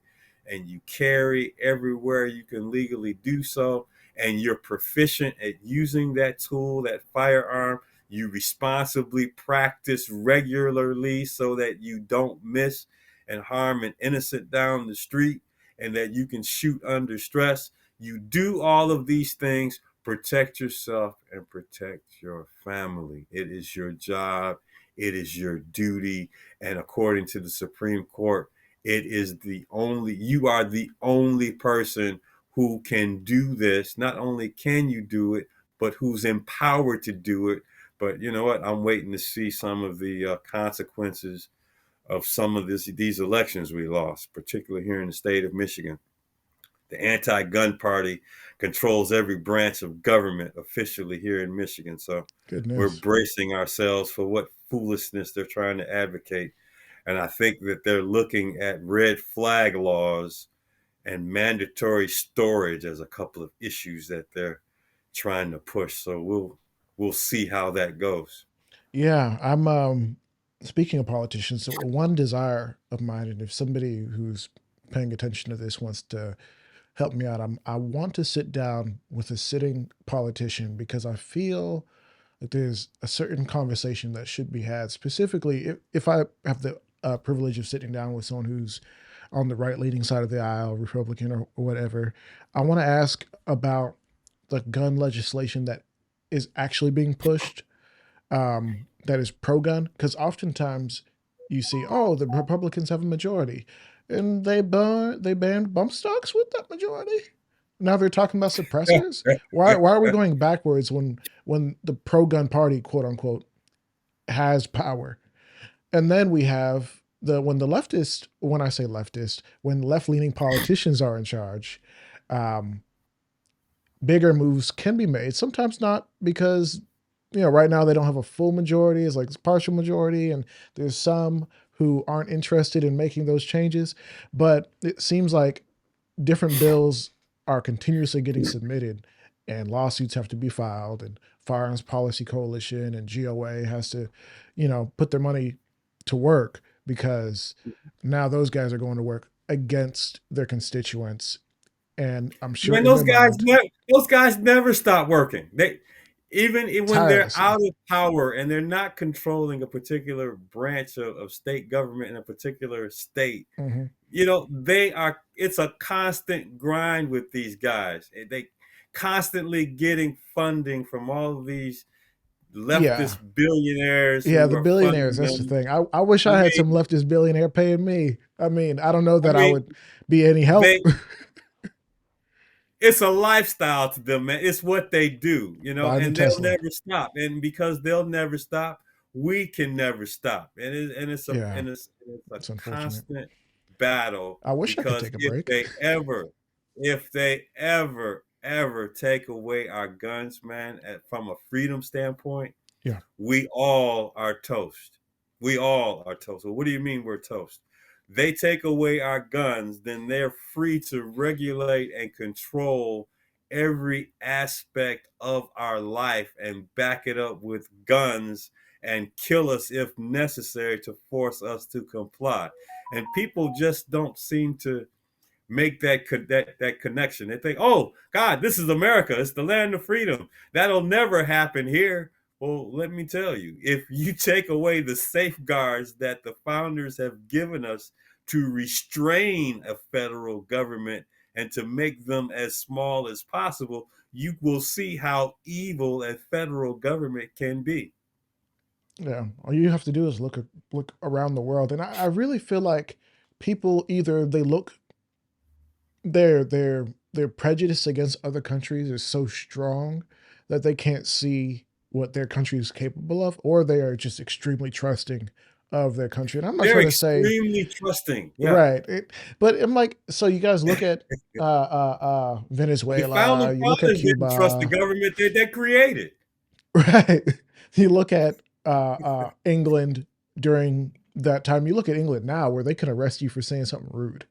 and you carry everywhere you can legally do so, and you're proficient at using that tool, that firearm. You responsibly practice regularly so that you don't miss and harm an innocent down the street, and that you can shoot under stress. You do all of these things, protect yourself and protect your family. It is your job, it is your duty, and according to the Supreme Court, it is you are the only person who can do this. Not only can you do it, but who's empowered to do it. But you know what? I'm waiting to see some of the consequences of some of these elections we lost, particularly here in the state of Michigan. The anti-gun party controls every branch of government officially here in Michigan. So we're Goodness. bracing ourselves for what foolishness they're trying to advocate. And I think that they're looking at red flag laws and mandatory storage as a couple of issues that they're trying to push. So we'll see how that goes. Yeah, I'm speaking of politicians, so one desire of mine, and if somebody who's paying attention to this wants to help me out, I want to sit down with a sitting politician because I feel like there's a certain conversation that should be had. Specifically, if I have the privilege of sitting down with someone who's on the right leaning side of the aisle, Republican or whatever, I want to ask about the gun legislation that is actually being pushed, that is pro gun. Because oftentimes you see, oh, the Republicans have a majority, and they banned bump stocks with that majority. Now they're talking about suppressors. Why are we going backwards when the pro gun party, quote unquote, has power? And then we have when I say leftist, when left leaning politicians are in charge, um, bigger moves can be made. Sometimes not because, right now they don't have a full majority. It's like it's partial majority, and there's some who aren't interested in making those changes. But it seems like different bills are continuously getting submitted, and lawsuits have to be filed, and Firearms Policy Coalition and GOA has to, put their money to work because now those guys are going to work against their constituents. And I'm sure Man, in their mind, those guys never stop working. They even when they're tirelessly. out of power and they're not controlling a particular branch of state government in a particular state, Hmm. they are. It's a constant grind with these guys. They constantly getting funding from all of these Yeah. leftist billionaires Yeah, who the are billionaires, funding that's the them. thing. I wish I I had mean, some leftist billionaire paying me. I mean, I don't know I that I mean, would be any help. they it's a lifestyle to them, man. It's what they do, Buying the and they'll Tesla. never stop. And because they'll never stop, we can never stop. Yeah, it's a it's unfortunate. constant battle I wish I could because take a break. if they ever take away our guns, man, from a freedom standpoint, Yeah. we all are toast. We all are toast. Well, what do you mean we're toast? They take away our guns, then they're free to regulate and control every aspect of our life and back it up with guns and kill us if necessary to force us to comply. And people just don't seem to make that connection. They think, "Oh God, this is America. It's the land of freedom. That'll never happen here." Well, let me tell you, if you take away the safeguards that the founders have given us to restrain a federal government and to make them as small as possible, you will see how evil a federal government can be. Yeah. All you have to do is look around the world. And I really feel like people either they look their prejudice against other countries is so strong that they can't see what their country is capable of, or they are just extremely trusting of their country. And I'm not They're trying to say extremely trusting. Yeah. right, but I'm like, so you guys look at The founding Venezuela, you look at fathers didn't trust the Cuba, government that they created. right? You look at England during that time. You look at England now, where they can arrest you for saying something rude.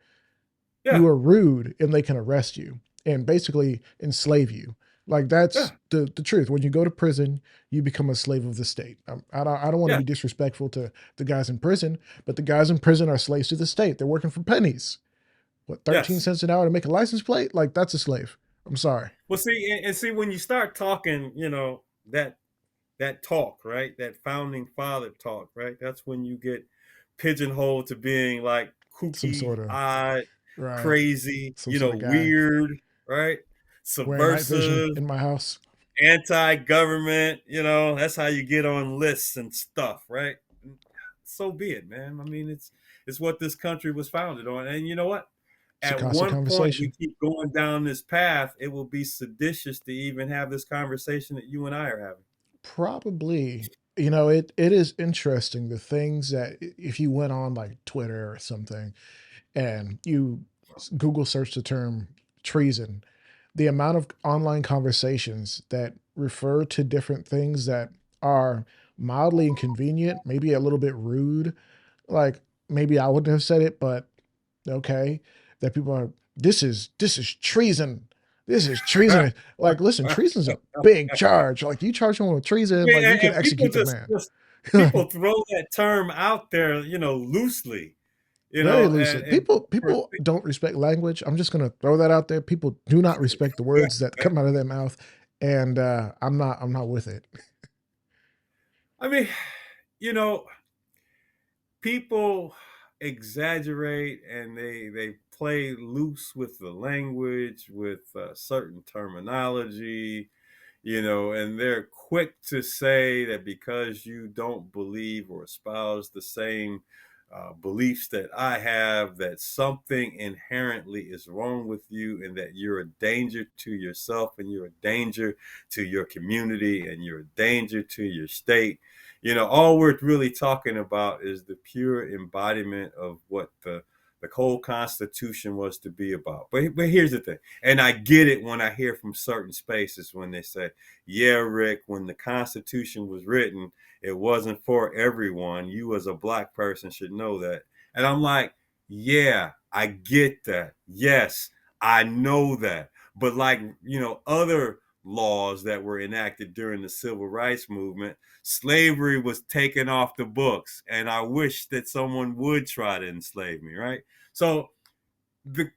You Yeah. are rude, and they can arrest you and basically enslave you. Like Yeah. that's the truth. When you go to prison, you become a slave of the state. I don't want to Yeah. be disrespectful to the guys in prison, but the guys in prison are slaves to the state. They're working for pennies. What, 13 Yes. cents an hour to make a license plate? Like that's a slave. I'm sorry. Well, see, and see when you start talking, that talk, right? That founding father talk, right? That's when you get pigeonholed to being like Some kooky, sort of odd, right, crazy, some sort of guy weird, right? wearing night vision Subversive, in my house. anti-government, that's how you get on lists and stuff, right? So be it, man. I mean, it's what this country was founded on. And you know what? It's a At constant one point we conversation. keep going down this path, it will be seditious to even have this conversation that you and I are having. Probably. It is interesting the things that if you went on like Twitter or something and you Google search the term treason, the amount of online conversations that refer to different things that are mildly inconvenient, maybe a little bit rude, like maybe I wouldn't have said it, but okay, that people are this is treason. This is treason. Like, listen, treason's a big charge. Like, you charge someone with treason, like you can And people execute the man. just people Like, throw that term out there, loosely, very loosely. and for, People don't respect language. I'm just gonna throw that out there. People do not respect the words that come out of their mouth, and I'm not with it. I mean, you know, people exaggerate and they play loose with the language, with certain terminology, and they're quick to say that because you don't believe or espouse the same beliefs that I have, that something inherently is wrong with you and that you're a danger to yourself and you're a danger to your community and you're a danger to your state. All we're really talking about is the pure embodiment of what the whole Constitution was to be about. But here's the thing, and I get it when I hear from certain spaces when they say, "Yeah, Rick, when the Constitution was written, it wasn't for everyone. You as a black person should know that." And I'm like, "Yeah, I get that. Yes, I know that." But like, other laws that were enacted during the civil rights movement, slavery was taken off the books. And I wish that someone would try to enslave me, right? So the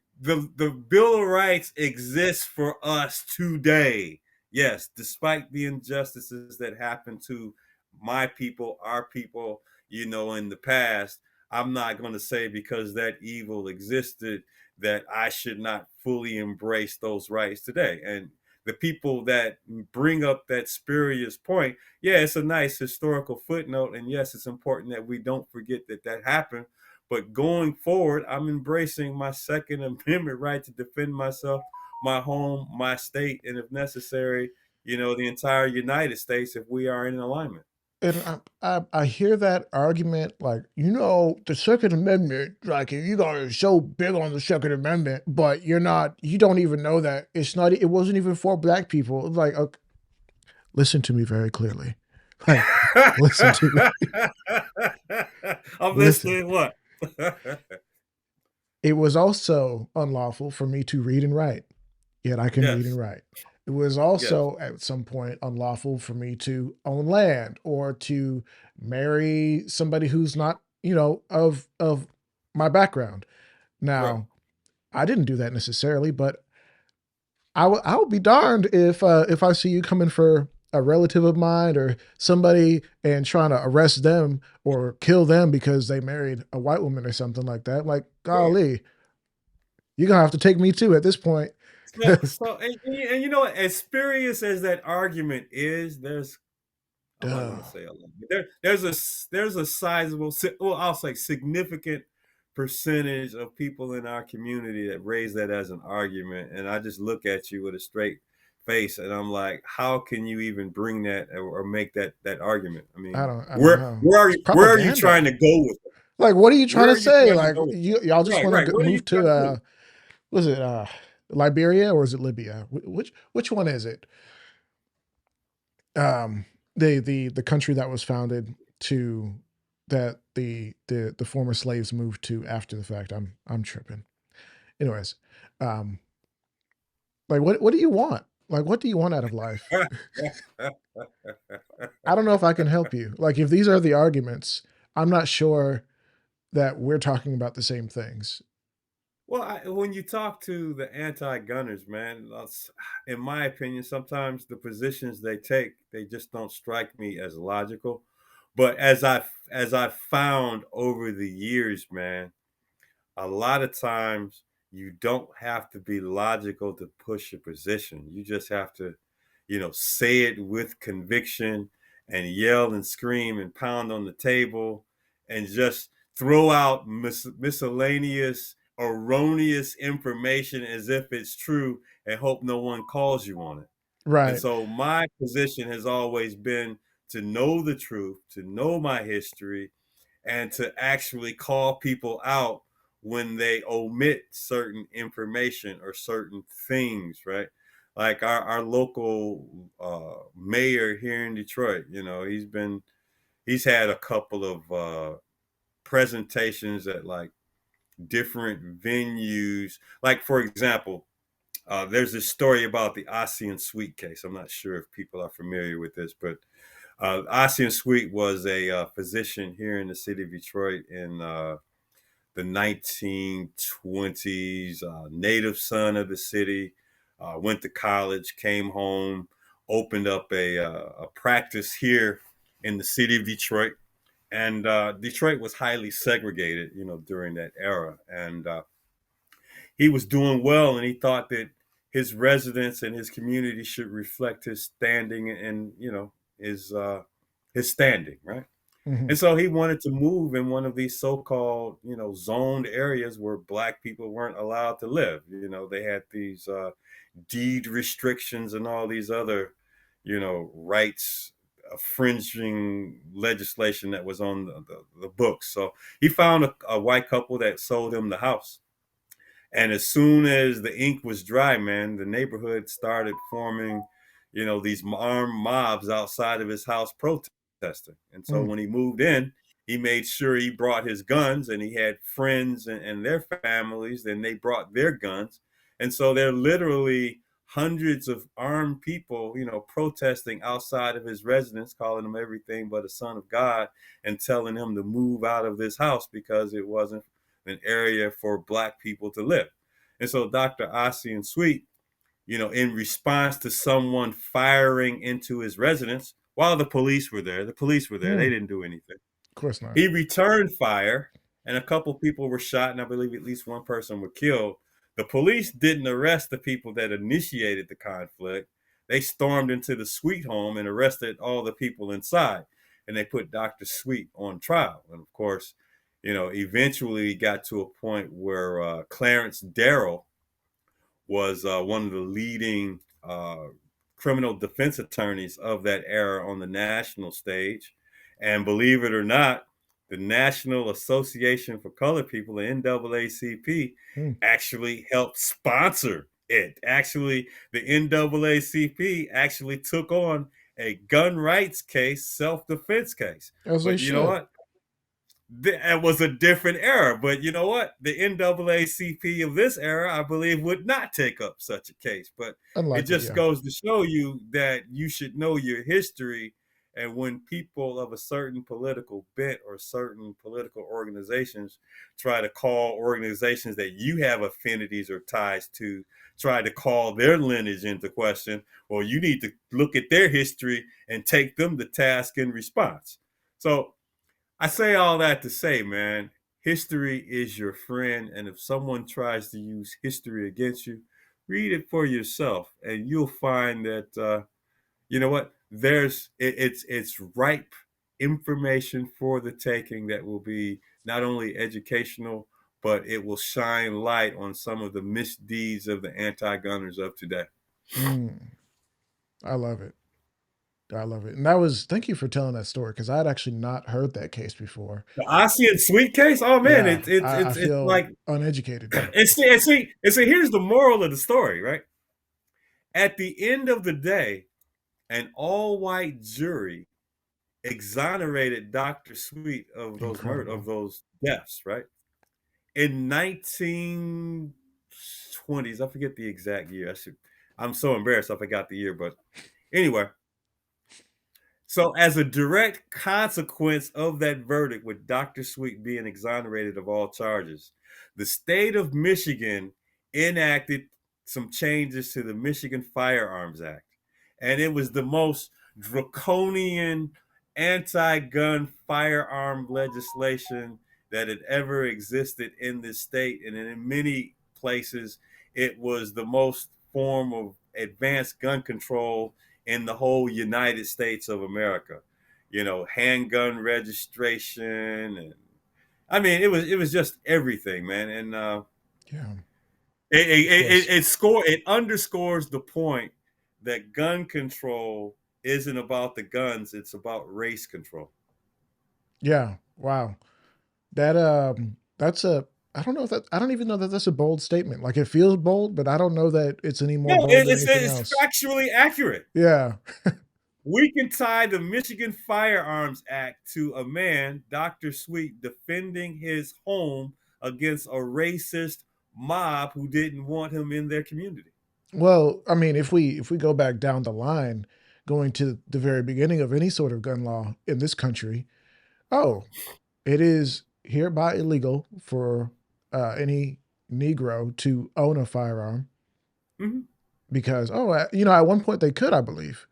Bill of Rights exists for us today. Yes, despite the injustices that happened to my people, our people, in the past, I'm not going to say because that evil existed that I should not fully embrace those rights today. And the people that bring up that spurious point, yeah, it's a nice historical footnote. And yes, it's important that we don't forget that that happened. But going forward, I'm embracing my Second Amendment right to defend myself, my home, my state, and if necessary, the entire United States if we are in alignment. And I hear that argument, like, the Second Amendment, like, you guys are so big on the Second Amendment, but you don't even know that it wasn't even for black people. It's like, okay, listen to me very clearly. Like, listen to me. I'm Listen. listening. What? It was also unlawful for me to read and write, yet I can read and Yes. write. It was Yes. also at some point unlawful for me to own land or to marry somebody who's not, of my background. Right. Now, I didn't do that necessarily, but I would be darned if I see you coming for a relative of mine or somebody and trying to arrest them or kill them because they married a white woman or something like that. Like, Right. golly, you're gonna have to take me too at this point. And you know what? As spurious as that argument is, I'm not going to Duh. say a lot, but there's a sizable, well, I'll say significant percentage of people in our community that raise that as an argument, and I just look at you with a straight face, and I'm like, how can you even bring that or make that argument? I mean, I don't where know. where are It's you where are you trying propaganda. to go with it? Like, what are you trying Where to are you say? trying to Like, go with y'all it? just Right, want right. to What are you move trying to to do? was it Liberia or is it Libya? Which one is it? Um, the country that was founded to that the former slaves moved to after the fact. I'm tripping. Anyways, um, like what do you want? Like, what do you want out of life? I don't know if I can help you. Like, if these are the arguments, I'm not sure that we're talking about the same things. Well, when you talk to the anti-gunners, man, in my opinion, sometimes the positions they take, they just don't strike me as logical. But as I found over the years, man, a lot of times you don't have to be logical to push a position. You just have to, say it with conviction and yell and scream and pound on the table and just throw out miscellaneous, erroneous information as if it's true and hope no one calls you on it. And Right. so my position has always been to know the truth, to know my history, and to actually call people out when they omit certain information or certain things, right? Like our local mayor here in Detroit, he's had a couple of presentations at like different venues. Like for example, there's this story about the Ossian Sweet case. I'm not sure if people are familiar with this, but Ossian Sweet was a physician here in the city of Detroit in the 1920s, native son of the city, went to college, came home, opened up a practice here in the city of Detroit. And Detroit was highly segregated, during that era. And he was doing well, and he thought that his residents and his community should reflect his standing and his standing, right? Mhm. And so he wanted to move in one of these so-called, zoned areas where black people weren't allowed to live. They had these deed restrictions and all these other, rights fringing legislation that was on the books. So he found a white couple that sold him the house. And as soon as the ink was dry, man, the neighborhood started forming, these armed mobs outside of his house protesting. And so Mm. when he moved in, he made sure he brought his guns, and he had friends and their families, and they brought their guns. And so there are literally hundreds of armed people, protesting outside of his residence, calling him everything but a son of God and telling him to move out of this house because it wasn't an area for black people to live. And so Dr. Ossian Sweet, in response to someone firing into his residence while the police were there, they Mm. didn't do anything. Of course not. He returned fire, and a couple people were shot, and I believe at least one person was killed. The police didn't arrest the people that initiated the conflict. They stormed into the Sweet home and arrested all the people inside, and they put Dr. Sweet on trial. And of course, eventually got to a point where Clarence Darrow was one of the leading criminal defense attorneys of that era on the national stage. And believe it or not, the National Association for Colored People, the NAACP, Mm. actually helped sponsor it. Actually, the NAACP actually took on a gun rights case, self-defense case. As they But you know should. what? It was a different era. But you know what? The NAACP of this era, I believe, would not take up such a case. But it Unlikely, just yeah. goes to show you that you should know your history. And when people of a certain political bent or certain political organizations try to call organizations that you have affinities or ties to, try to call their lineage into question, well, you need to look at their history and take them to task in response. So I say all that to say, man, history is your friend. And if someone tries to use history against you, read it for yourself. And you'll find that, you know what, it's ripe information for the taking that will be not only educational, but it will shine light on some of the misdeeds of the anti-gunners of today. Mm. I love it. I love it. And that was thank you for telling that story because I had actually not heard that case before. The Ossian Sweet case, oh man, Yeah, it's it's I it's it's feel like uneducated now. and see, here's the moral of the story, right? At the end of the day, an all-white jury exonerated Dr. Sweet of Incredible. those deaths, right? In 1920s, I forget the exact year. I'm so embarrassed I forgot the year, but anyway. So, as a direct consequence of that verdict, with Dr. Sweet being exonerated of all charges, the state of Michigan enacted some changes to the Michigan Firearms Act. And it was the most draconian anti gun firearm legislation that had ever existed in this state. And in many places, it was the most form of advanced gun control in the whole United States of America. You know, handgun registration, and I mean, it was just everything, man. And Yeah, it, it, was. it score it underscores the point that gun control isn't about the guns; it's about race control. Yeah, wow. That's a I don't know if that I don't even know that that's a bold statement. Like, it feels bold, but I don't know that it's any more No, bold it, than it's anything it's else. factually accurate. Yeah. We can tie the Michigan Firearms Act to a man, Dr. Sweet, defending his home against a racist mob who didn't want him in their community. Well, I mean, if we go back down the line, going to the very beginning of any sort of gun law in this country, oh, it is hereby illegal for any Negro to own a firearm Mm-hmm. because, oh, at one point they could, I believe.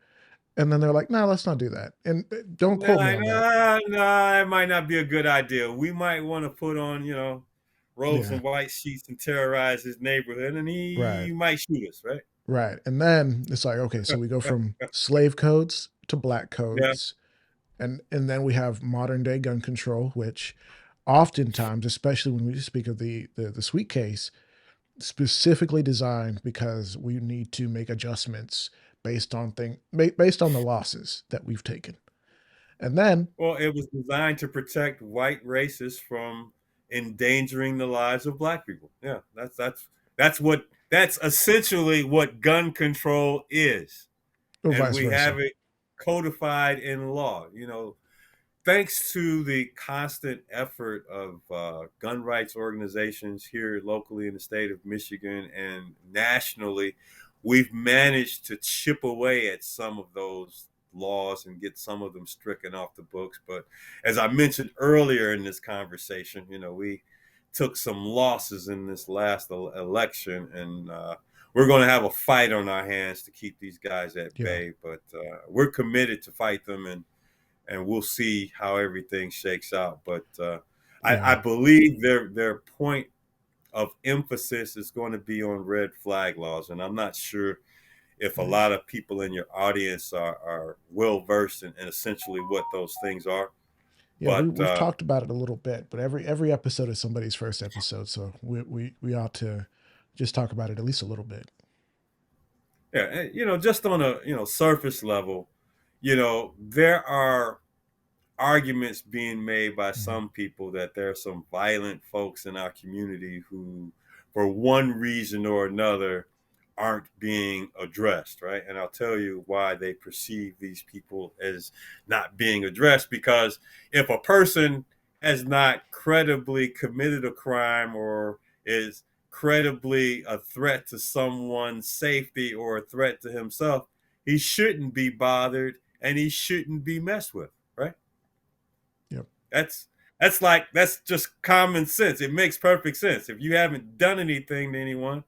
And then they're like, no, let's not do that. And don't quote me Nah, on that. nah, nah, it might not be a good idea. We might want to put on, robes Yeah, and white sheets and terrorize his neighborhood, and right, he might shoot us, right? right. And then it's like, okay, so we go from slave codes to black Yeah. codes, and then we have modern day gun control, which oftentimes, especially when we speak of the sweet case, specifically designed because we need to make adjustments based on the losses that we've taken. And then, Well, it was designed to protect white racists from endangering the lives of black people. Yeah, that's essentially what gun control is, or and vice we have versa. it codified in law. Thanks to the constant effort of gun rights organizations here locally in the state of Michigan and nationally, we've managed to chip away at some of those laws and get some of them stricken off the books. But as I mentioned earlier in this conversation, we took some losses in this last election, and we're going to have a fight on our hands to keep these guys at Yeah, bay. But we're committed to fight them, and we'll see how everything shakes out. But I yeah, believe their point of emphasis is going to be on red flag laws, and I'm not sure if a nice. lot of people in your audience are well versed in essentially what those things are. Yeah, But we've talked about it a little bit, but every episode is somebody's first episode, so we ought to just talk about it at least a little bit. yeah, just on a surface level, there are arguments being made by Mhm. some people that there are some violent folks in our community who, for one reason or another, aren't being addressed, right? And I'll tell you why they perceive these people as not being addressed. Because if a person has not credibly committed a crime or is credibly a threat to someone's safety or a threat to himself, he shouldn't be bothered and he shouldn't be messed with, right? Yep. That's that's just common sense. It makes perfect sense. If you haven't done anything to anyone,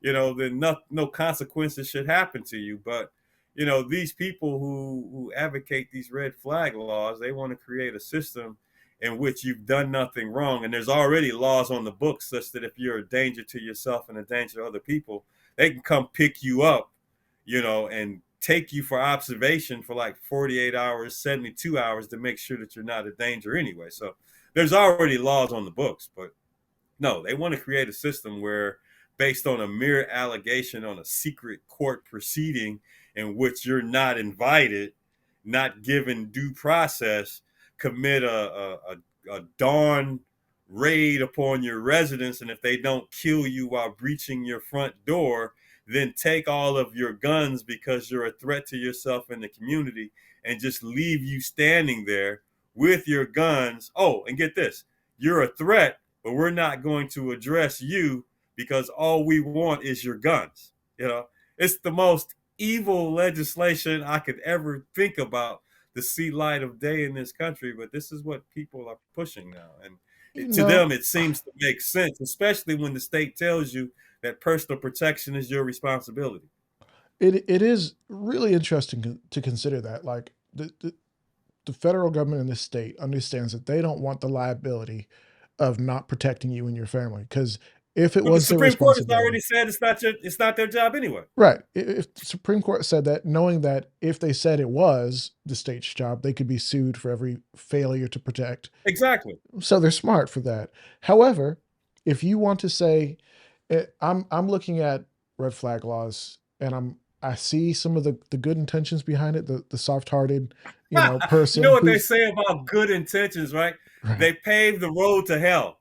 then no consequences should happen to you. But these people who advocate these red flag laws, they want to create a system in which you've done nothing wrong, and there's already laws on the books such that if you're a danger to yourself and a danger to other people, they can come pick you up, and take you for observation for like 48 hours, 72 hours to make sure that you're not a danger anyway. So there's already laws on the books, but no, they want to create a system where, based on a mere allegation on a secret court proceeding in which you're not invited, not given due process, commit a dawn raid upon your residence. And if they don't kill you while breaching your front door, then take all of your guns because you're a threat to yourself and the community, and just leave you standing there with your guns. Oh, and get this, you're a threat, but we're not going to address you because all we want is your guns. You know, It's the most evil legislation I could ever think about to see light of day in this country. But this is what people are pushing now, and You to know, them it seems to make sense, especially when the state tells you that personal protection is your responsibility. it is really interesting to consider that. Like the federal government in this state understands that they don't want the liability of not protecting you and your family. Because if it Well, the was their Supreme Court has already responsibility, said it's not their job anyway. right? If the Supreme Court said that, knowing that if they said it was the state's job, they could be sued for every failure to protect. Exactly. So they're smart for that. However, if you want to say, I'm looking at red flag laws, and I see some of the good intentions behind it, the soft hearted, You know person what they who's say about good intentions, right? right. They pave the road to hell.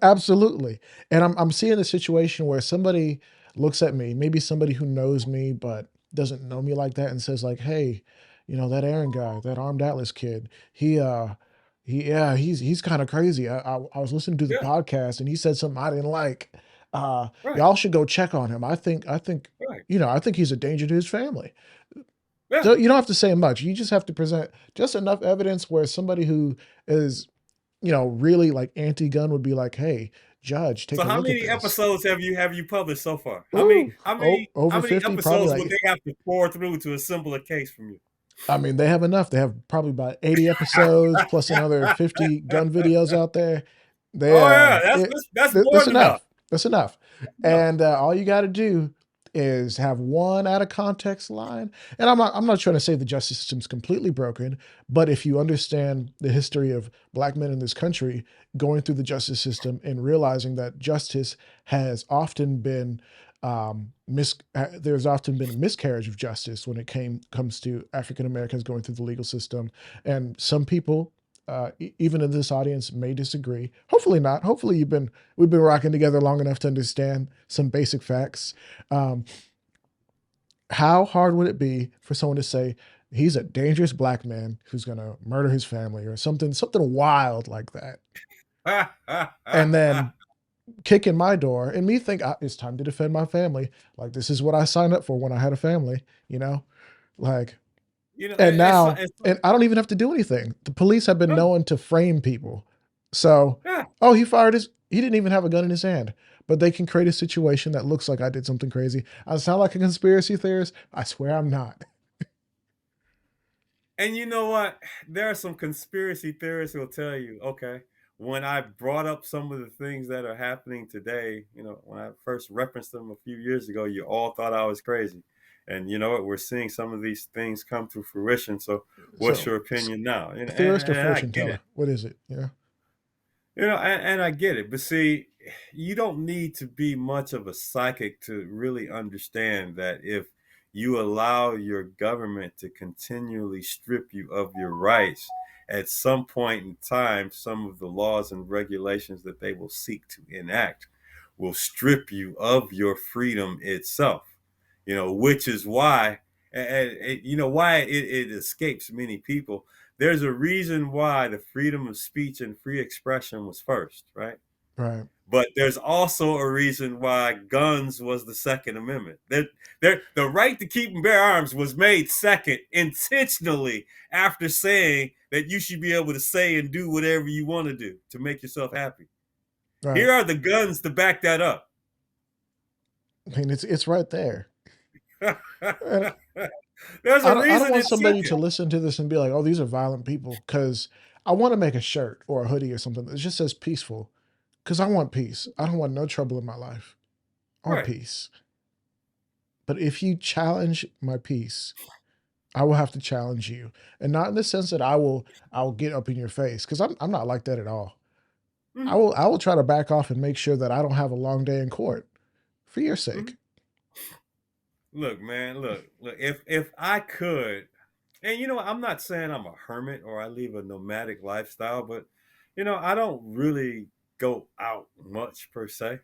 Absolutely. And I'm seeing a situation where somebody looks at me, maybe somebody who knows me but doesn't know me like that, and says like, "Hey, that Aaron guy, that Armed Atlas kid, yeah, he's kind of crazy. I was listening to the Yeah, podcast and he said something I didn't like. right, Y'all should go check on him. right. I think he's a danger to his family." Yeah. So you don't have to say much. You just have to present just enough evidence where somebody who is really like anti-gun would be like, "Hey, judge, take So a how look at many this." episodes have you published so far? How many Ooh, how many how over many 50, probably episodes would like, they have to pour through to assemble a case from you? I mean, they have enough. They have probably about 80 episodes plus another 50 gun videos out there. They Oh yeah, that's more that's than enough. enough. That's enough. That's enough. And all you got to do is have one out of context line. And I'm not trying to say the justice system's completely broken, but if you understand the history of black men in this country going through the justice system and realizing that justice has often been there's often been a miscarriage of justice when it comes to African Americans going through the legal system, and some people, even in this audience, may disagree. Hopefully not. Hopefully we've been rocking together long enough to understand some basic facts. Um, how hard would it be for someone to say he's a dangerous black man who's going to murder his family or something wild like that, and then kick in my door and me think, it's time to defend my family. Like, this is what I signed up for when I had a family, like, you know, and it's now, it's and I don't even have to do anything. The police have been no, known to frame people. So, yeah. oh, he didn't even have a gun in his hand, but they can create a situation that looks like I did something crazy. I sound like a conspiracy theorist. I swear I'm not. And you know what? There are some conspiracy theorists who'll tell you, okay, when I brought up some of the things that are happening today, when I first referenced them a few years ago, you all thought I was crazy. And you know what? We're seeing some of these things come to fruition. So, what's So, your opinion now? And, and, theorist or and I fortune get it. teller? What is it? Yeah. And I get it. But see, you don't need to be much of a psychic to really understand that if you allow your government to continually strip you of your rights, at some point in time, some of the laws and regulations that they will seek to enact will strip you of your freedom itself. Which is why, and you know why it escapes many people. There's a reason why the freedom of speech and free expression was first, right? Right. But there's also a reason why guns was the Second Amendment. The right to keep and bear arms was made second intentionally after saying that you should be able to say and do whatever you want to do to make yourself happy. Right. Here are the guns to back that up. I mean, it's right there. And There's a I don't reason want it's somebody to second. listen to this and be like, "Oh, these are violent people," because I want to make a shirt or a hoodie or something that just says peaceful, because I want peace. I don't want no trouble in my life. I want Right. peace. But if you challenge my peace, I will have to challenge you, and not in the sense that I will get up in your face, because I'm not like that at all. Mm-hmm. I will try to back off and make sure that I don't have a long day in court for your Mm-hmm. sake. Look, man, look. If I could, and I'm not saying I'm a hermit or I live a nomadic lifestyle, but I don't really go out much per se.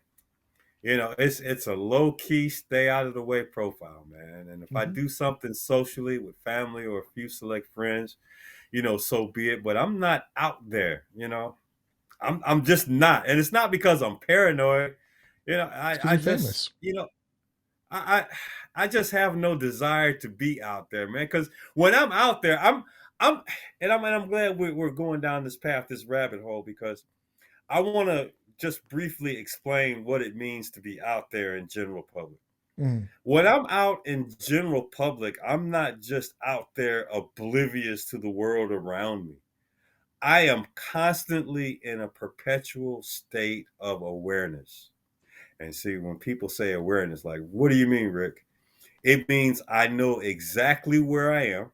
It's a low key, stay out of the way profile, man. And if I Mhm. do something socially with family or a few select friends, so be it. But I'm not out there. I'm just not, and it's not because I'm paranoid. It's because I you're just famous. I just have no desire to be out there, man. Because when I'm out there, I'm and I'm glad we're going down this path, this rabbit hole, because I want to just briefly explain what it means to be out there in general public. Mm, When I'm out in general public, I'm not just out there oblivious to the world around me. I am constantly in a perpetual state of awareness. And see, when people say awareness, like, what do you mean, Rick? It means I know exactly where I am.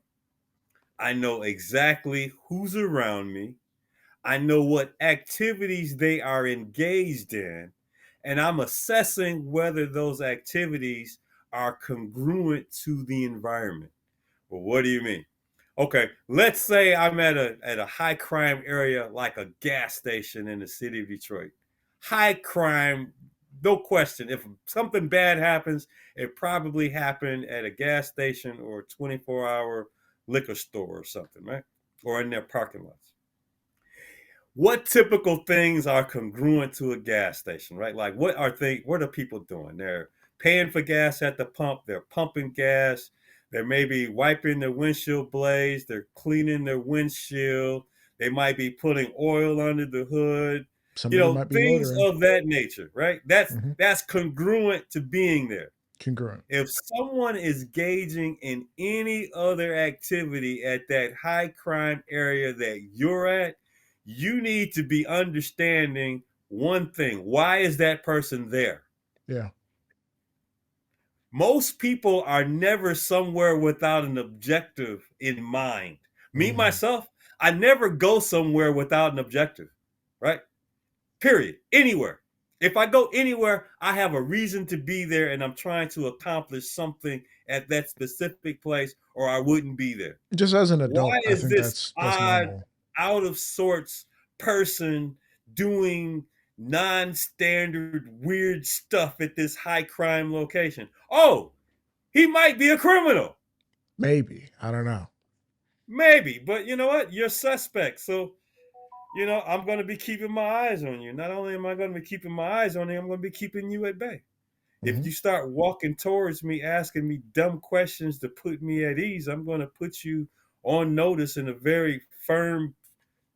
I know exactly who's around me. I know what activities they are engaged in. And I'm assessing whether those activities are congruent to the environment. Well, what do you mean? Okay, let's say I'm at a high crime area like a gas station in the city of Detroit. High crime, no question. If something bad happens, it probably happened at a gas station or a 24-hour liquor store or something, right? Or in their parking lots. What typical things are congruent to a gas station, right? Like what are people doing? They're paying for gas at the pump, they're pumping gas, they may be wiping their windshield blades, they're cleaning their windshield, they might be putting oil under the hood, somebody might be things loitering. of that nature, right? That's Hmm. that's congruent to being there. Congruent. If someone is gauging in any other activity at that high crime area that you're at, you need to be understanding one thing. Why is that person there? Yeah. Most people are never somewhere without an objective in mind. Me, Hmm. myself, I never go somewhere without an objective, right? Period. Anywhere. If I go anywhere, I have a reason to be there and I'm trying to accomplish something at that specific place or I wouldn't be there. Just as an Why adult, I is think this that's odd, normal. out of sorts person doing non standard, weird stuff at this high crime location? Oh, he might be a criminal. Maybe. I don't know. Maybe. But you know what? You're suspect. So I'm going to be keeping my eyes on you. Not only am I going to be keeping my eyes on you, I'm going to be keeping you at bay. If Hmm. you start walking towards me, asking me dumb questions to put me at ease, I'm going to put you on notice in a very firm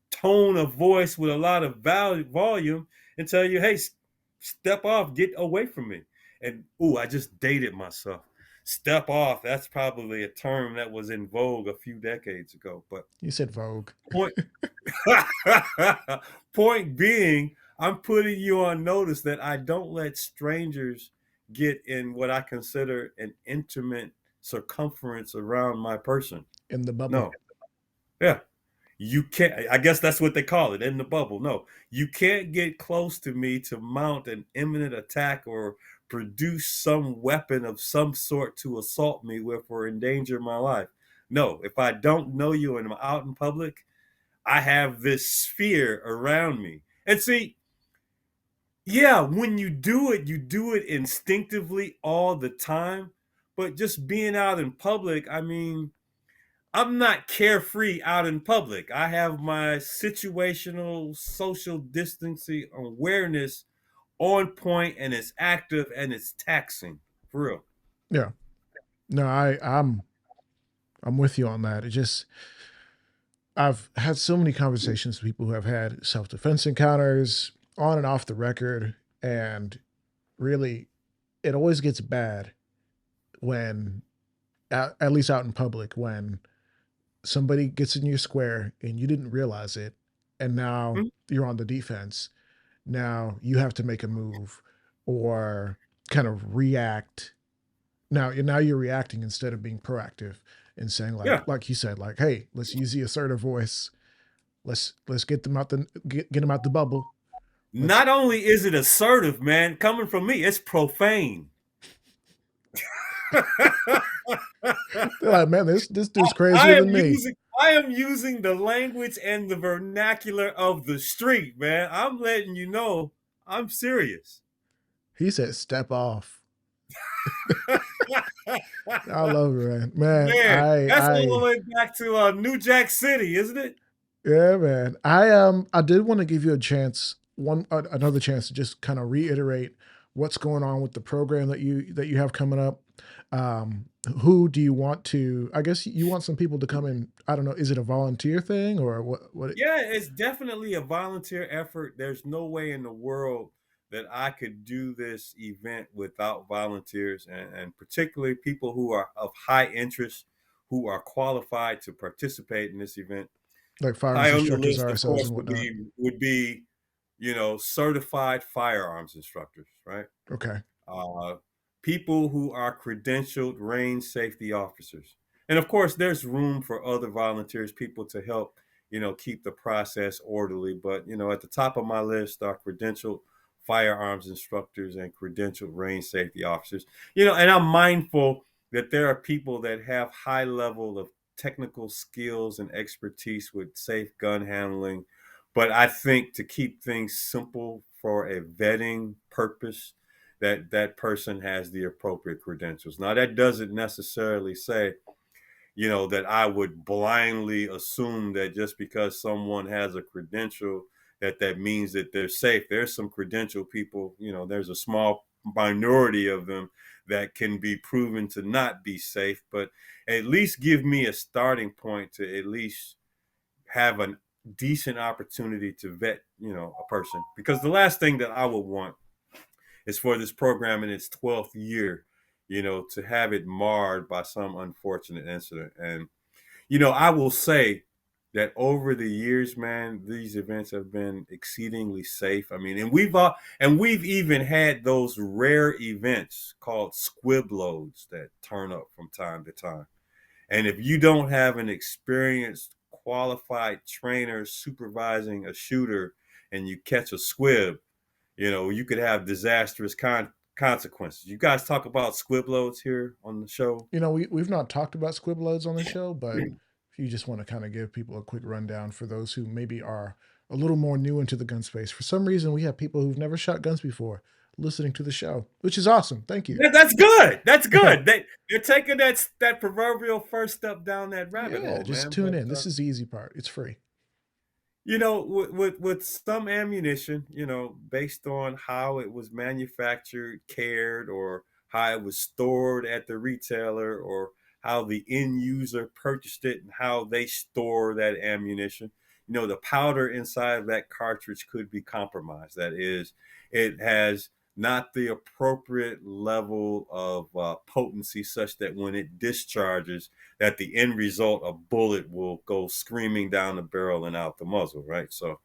tone of voice with a lot of volume and tell you, hey, step off, get away from me. And, ooh, I just dated myself. Step off, that's probably a term that was in vogue a few decades ago. But You said Vogue. point point being, I'm putting you on notice that I don't let strangers get in what I consider an intimate circumference around my person. In the bubble. No. Yeah. You can't, I guess that's what they call it, in the bubble. No. You can't get close to me to mount an imminent attack or produce some weapon of some sort to assault me with or endanger my life. No. If I don't know you and I'm out in public, I have this sphere around me. And see, yeah, when you do it instinctively all the time. But just being out in public, I mean, I'm not carefree out in public. I have my situational social distancing awareness on point and it's active and it's taxing. For real. Yeah. No, I'm with you on that. It just I've had so many conversations with people who have had self defense encounters on and off the record, and really, it always gets bad when, at least out in public, when somebody gets in your square and you didn't realize it, and now Mhm. you're on the defense. Now you have to make a move or kind of react. Now you're reacting instead of being proactive and saying Yeah. like you said, like, hey, let's use the assertive voice. Let's get them out get them out the bubble. Let's Not only is it assertive, man, coming from me, it's profane. they're like, man, this dude's I crazier am than me. using I am using the language and the vernacular of the street, man. I'm letting you know I'm serious. He said, step off. I love it, man. Man, Man, I that's all the I way back to New Jack City, isn't it? yeah, man. I did want to give you a chance, another chance to just kind of reiterate what's going on with the program that you have coming up. Um, who do you want to? I guess you want some people to come in. I don't know. Is it a volunteer thing or what? What? Yeah, it's definitely a volunteer effort. There's no way in the world that I could do this event without volunteers, and particularly people who are of high interest, who are qualified to participate in this event. Like High firearms on the instructors, list, of RSOs, course, and whatnot. would be certified firearms instructors, right? Okay. uh, People who are credentialed range safety officers. And of course, there's room for other volunteers, people to help, keep the process orderly. But, at the top of my list are credentialed firearms instructors and credentialed range safety officers. And I'm mindful that there are people that have high level of technical skills and expertise with safe gun handling. But I think to keep things simple for a vetting purpose, that person has the appropriate credentials. Now, that doesn't necessarily say, that I would blindly assume that just because someone has a credential, that means that they're safe. There's some credential people, there's a small minority of them that can be proven to not be safe, but at least give me a starting point to at least have a decent opportunity to vet, a person. Because the last thing that I would want is for this program in its 12th year, to have it marred by some unfortunate incident. And, I will say that over the years, man, these events have been exceedingly safe. I mean, and we've even had those rare events called squib loads that turn up from time to time. And if you don't have an experienced, qualified trainer supervising a shooter and you catch a squib, you could have disastrous consequences. You guys talk about squib loads here on the show. We've not talked about squib loads on the show, but if you just want to kind of give people a quick rundown for those who maybe are a little more new into the gun space. For some reason, we have people who've never shot guns before listening to the show, which is awesome. Thank you. That's good. That's Yeah. good. They're taking that proverbial first step down that rabbit Yeah, hole, just man. tune But in. This is the easy part. It's free. with some ammunition, based on how it was manufactured, cared, or how it was stored at the retailer, or how the end user purchased it and how they store that ammunition, the powder inside of that cartridge could be compromised. That is, it has not the appropriate level of potency such that when it discharges, that the end result, a bullet will go screaming down the barrel and out the muzzle, right? So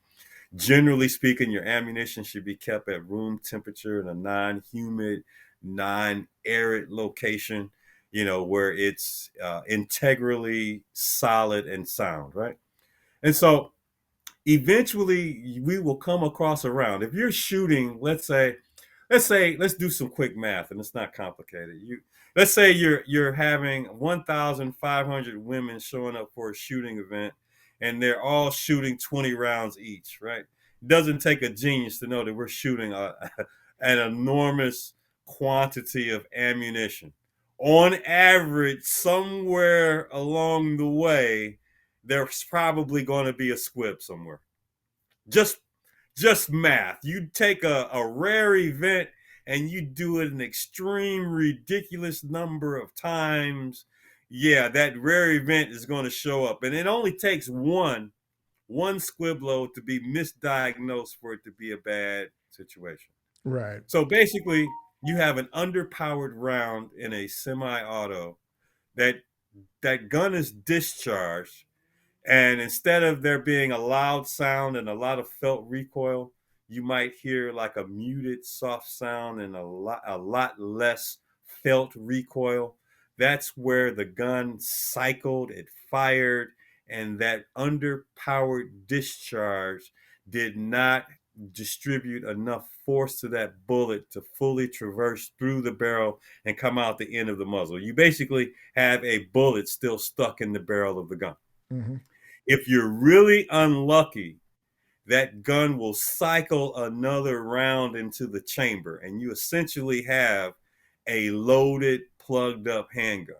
generally speaking, your ammunition should be kept at room temperature in a non-humid, non-arid location, where it's integrally solid and sound, right? And so eventually we will come across a round. If you're shooting, let's do some quick math, and it's not complicated. Let's say you're having 1,500 women showing up for a shooting event, and they're all shooting 20 rounds each, right? It doesn't take a genius to know that we're shooting an enormous quantity of ammunition. On average, somewhere along the way, there's probably going to be a squib somewhere. Just just math. You take a rare event and you do it an extreme, ridiculous number of times. Yeah, that rare event is going to show up, and it only takes one squib load to be misdiagnosed for it to be a bad situation. Right. So basically, you have an underpowered round in a semi-auto that that gun is discharged, and instead of there being a loud sound and a lot of felt recoil, you might hear like a muted, soft sound and a lot less felt recoil. That's where the gun cycled, it fired, and that underpowered discharge did not distribute enough force to that bullet to fully traverse through the barrel and come out the end of the muzzle. You basically have a bullet still stuck in the barrel of the gun. Hmm. If you're really unlucky, that gun will cycle another round into the chamber, and you essentially have a loaded, plugged up handgun.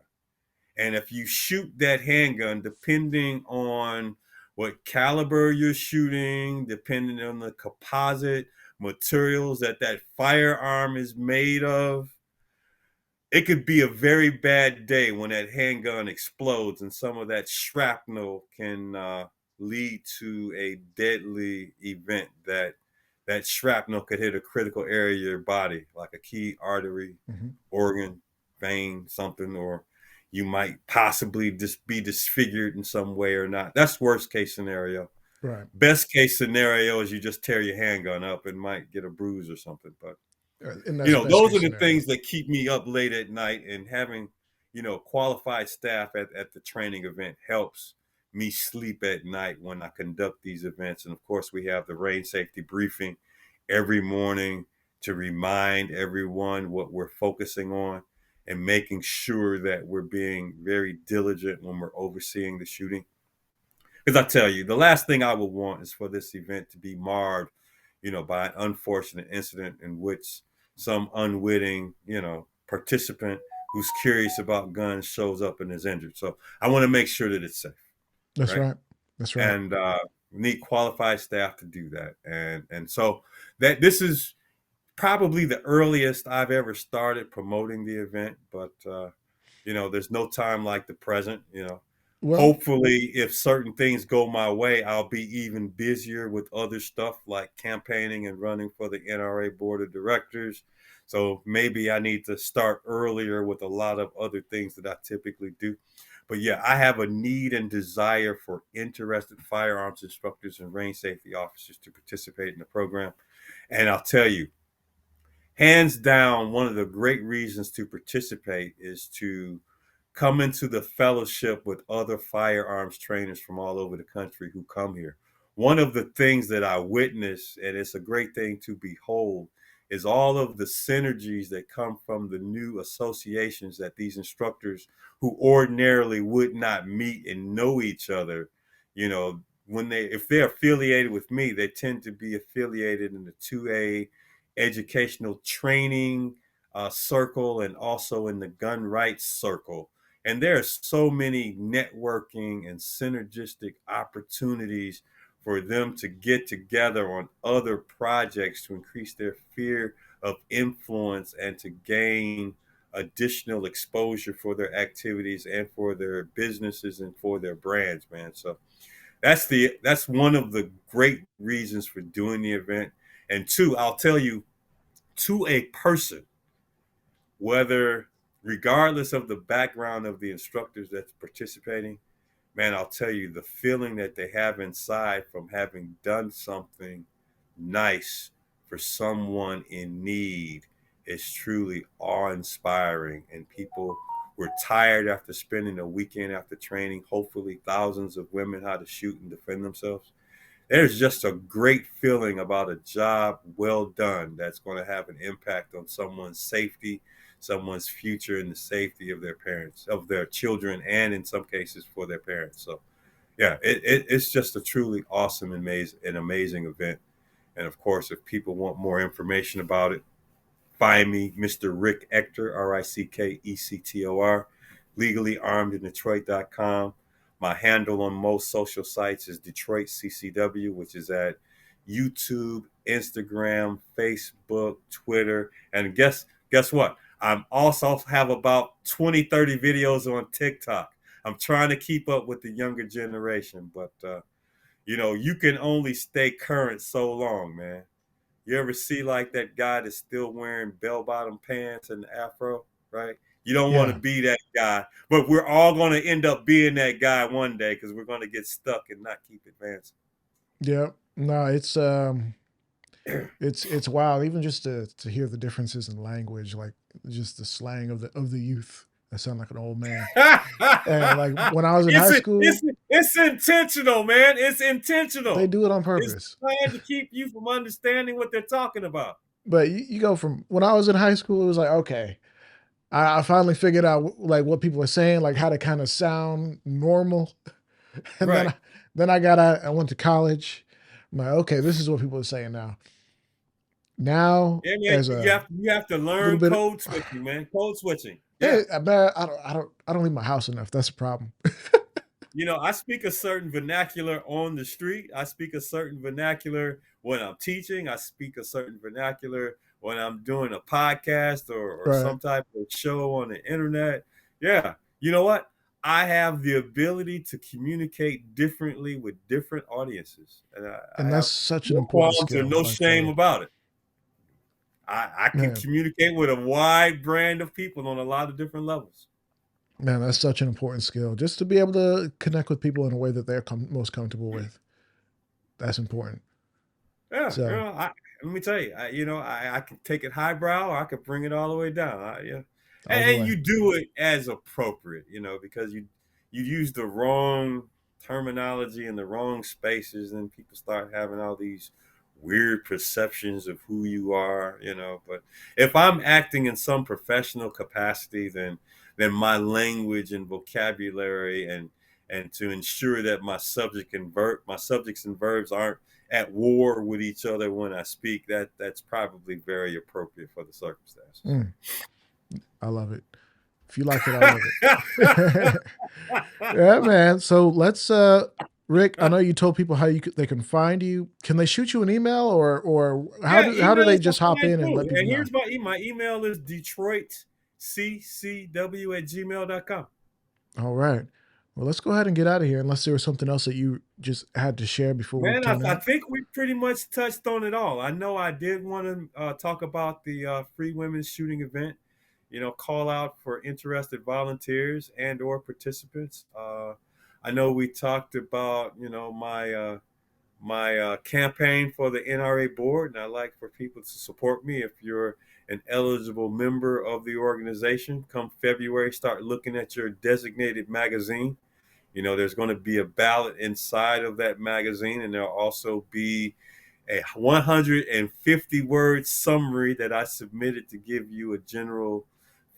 And if you shoot that handgun, depending on what caliber you're shooting, depending on the composite, materials that that firearm is made of, it could be a very bad day when that handgun explodes and some of that shrapnel can lead to a deadly event. That shrapnel could hit a critical area of your body, like a key artery, Mhm. organ, vein, something, or you might possibly just be disfigured in some way or not. That's worst case scenario. Right. Best case scenario is you just tear your handgun up and might get a bruise or something. But And that's best those case are the scenario. things that keep me up late at night, and having, qualified staff at the training event helps me sleep at night when I conduct these events. And of course, we have the rain safety briefing every morning to remind everyone what we're focusing on and making sure that we're being very diligent when we're overseeing the shooting. Because I tell you, the last thing I would want is for this event to be marred, by an unfortunate incident in which some unwitting, participant who's curious about guns shows up and is injured. So I want to make sure that it's safe, That's right? right. That's right. And we need qualified staff to do that. And so that this is probably the earliest I've ever started promoting the event, but there's no time like the present. Well, Hopefully, if certain things go my way, I'll be even busier with other stuff like campaigning and running for the NRA board of directors. So maybe I need to start earlier with a lot of other things that I typically do. But yeah, I have a need and desire for interested firearms instructors and range safety officers to participate in the program. And I'll tell you, hands down, one of the great reasons to participate is to come into the fellowship with other firearms trainers from all over the country who come here. One of the things that I witness, and it's a great thing to behold, is all of the synergies that come from the new associations that these instructors who ordinarily would not meet and know each other, when if they're affiliated with me, they tend to be affiliated in the 2A educational training circle and also in the gun rights circle. And there are so many networking and synergistic opportunities for them to get together on other projects to increase their sphere of influence and to gain additional exposure for their activities and for their businesses and for their brands, man. So that's one of the great reasons for doing the event. And two, I'll tell you, to a person, whether regardless of the background of the instructors that's participating, man, I'll tell you, the feeling that they have inside from having done something nice for someone in need is truly awe-inspiring. And people were tired after spending a weekend after training, hopefully thousands of women how to shoot and defend themselves. There's just a great feeling about a job well done that's going to have an impact on someone's safety, someone's future, and the safety of their parents, of their children, and in some cases for their parents. So, yeah, it's just a truly awesome, amazing event. And of course, if people want more information about it, find me, Mr. Rick Ector, RICKECTOR, legallyarmedindetroit.com. My handle on most social sites is Detroit CCW, which is at YouTube, Instagram, Facebook, Twitter, and guess what? I'm also have about 20, 30 videos on TikTok. I'm trying to keep up with the younger generation, but you can only stay current so long, man. You ever see like that guy that's still wearing bell bottom pants and afro, right? You don't want to yeah. be that guy, but we're all going to end up being that guy one day because we're going to get stuck and not keep advancing. Yeah. No, it's wild even just to hear the differences in language, like just the slang of the youth. I sound like an old man. And like when I was in high it's school, it's intentional, man. It's they intentional. do it on It's purpose. trying to keep you from understanding what they're talking about. But you go from when I was in high school, it was like, okay, I finally figured out like what people are saying, like how to kind of sound normal. And Right. then I got out, I went to college. I'm like, okay, this is what people are saying now. Now, Yeah, man. as a You have to little learn bit, code switching, man. Code switching. Yeah. man, I don't leave my house enough. That's a problem. I speak a certain vernacular on the street. I speak a certain vernacular when I'm teaching. I speak a certain vernacular when I'm doing a podcast or Right. some type of show on the internet. Yeah. You know what? I have the ability to communicate differently with different audiences. And I And that's have such an no important qualms or skill no right shame there. about it. I can Man, communicate with a wide brand of people on a lot of different levels. man, that's such an important skill. Just to be able to connect with people in a way that they're most comfortable with. That's important. Yeah, So, let me tell you, I can take it highbrow or I can bring it all the way down. Yeah, all the and way. you do it as appropriate, because you use the wrong terminology in the wrong spaces, and people start having all these weird perceptions of who you are. But if I'm acting in some professional capacity, then my language and vocabulary and to ensure that my subjects and verbs aren't at war with each other when I speak, that's probably very appropriate for the circumstances. Mm, I love it. If you like it, I love it. Yeah, man. So let's Rick, I know you told people how they can find you. Can they shoot you an email or Yeah, how do they emails are just hop fine in and let too. people And know? here's my email is detroitccw@gmail.com. All right. Well, let's go ahead and get out of here unless there was something else that you just had to share before we Man, I, tune I out. think we pretty much touched on it all. I know I did want to talk about the free women's shooting event. Call out for interested volunteers and/or participants. I know we talked about my campaign for the NRA board, and I'd like for people to support me. If you're an eligible member of the organization, come February, start looking at your designated magazine. There's going to be a ballot inside of that magazine, and there'll also be a 150 word summary that I submitted to give you a general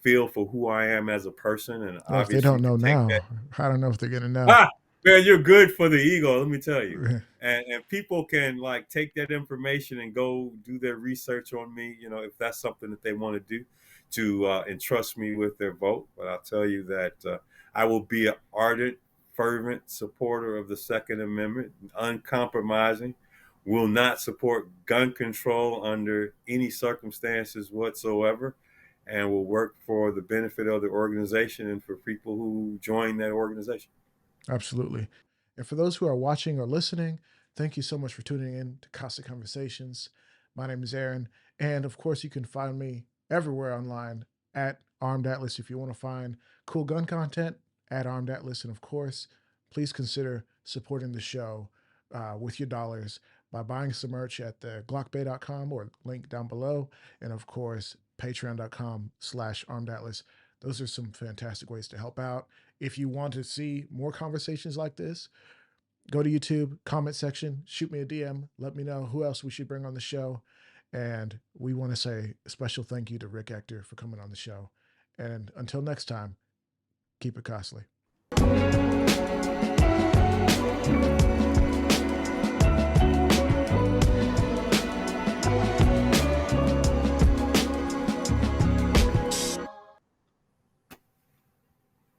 feel for who I am as a person. And Well, if they obviously, don't you can know take that. now, I don't know if they're gonna know. Ah, man, you're good for the ego, let me tell you. And people can like take that information and go do their research on me, if that's something that they want to do to entrust me with their vote. But I'll tell you that I will be an ardent, fervent supporter of the Second Amendment, uncompromising, will not support gun control under any circumstances whatsoever, and will work for the benefit of the organization and for people who join that organization. Absolutely. And for those who are watching or listening, thank you so much for tuning in to Casa Conversations. My name is Aaron. And of course, you can find me everywhere online at Armed Atlas. If you want to find cool gun content, at Armed Atlas. And of course, please consider supporting the show with your dollars by buying some merch at the glockbay.com or link down below. And of course, patreon.com/Armed Atlas. Those are some fantastic ways to help out. If you want to see more conversations like this, go to YouTube, comment section, shoot me a DM, let me know who else we should bring on the show. And we want to say a special thank you to Rick Ector for coming on the show. And until next time, keep it costly.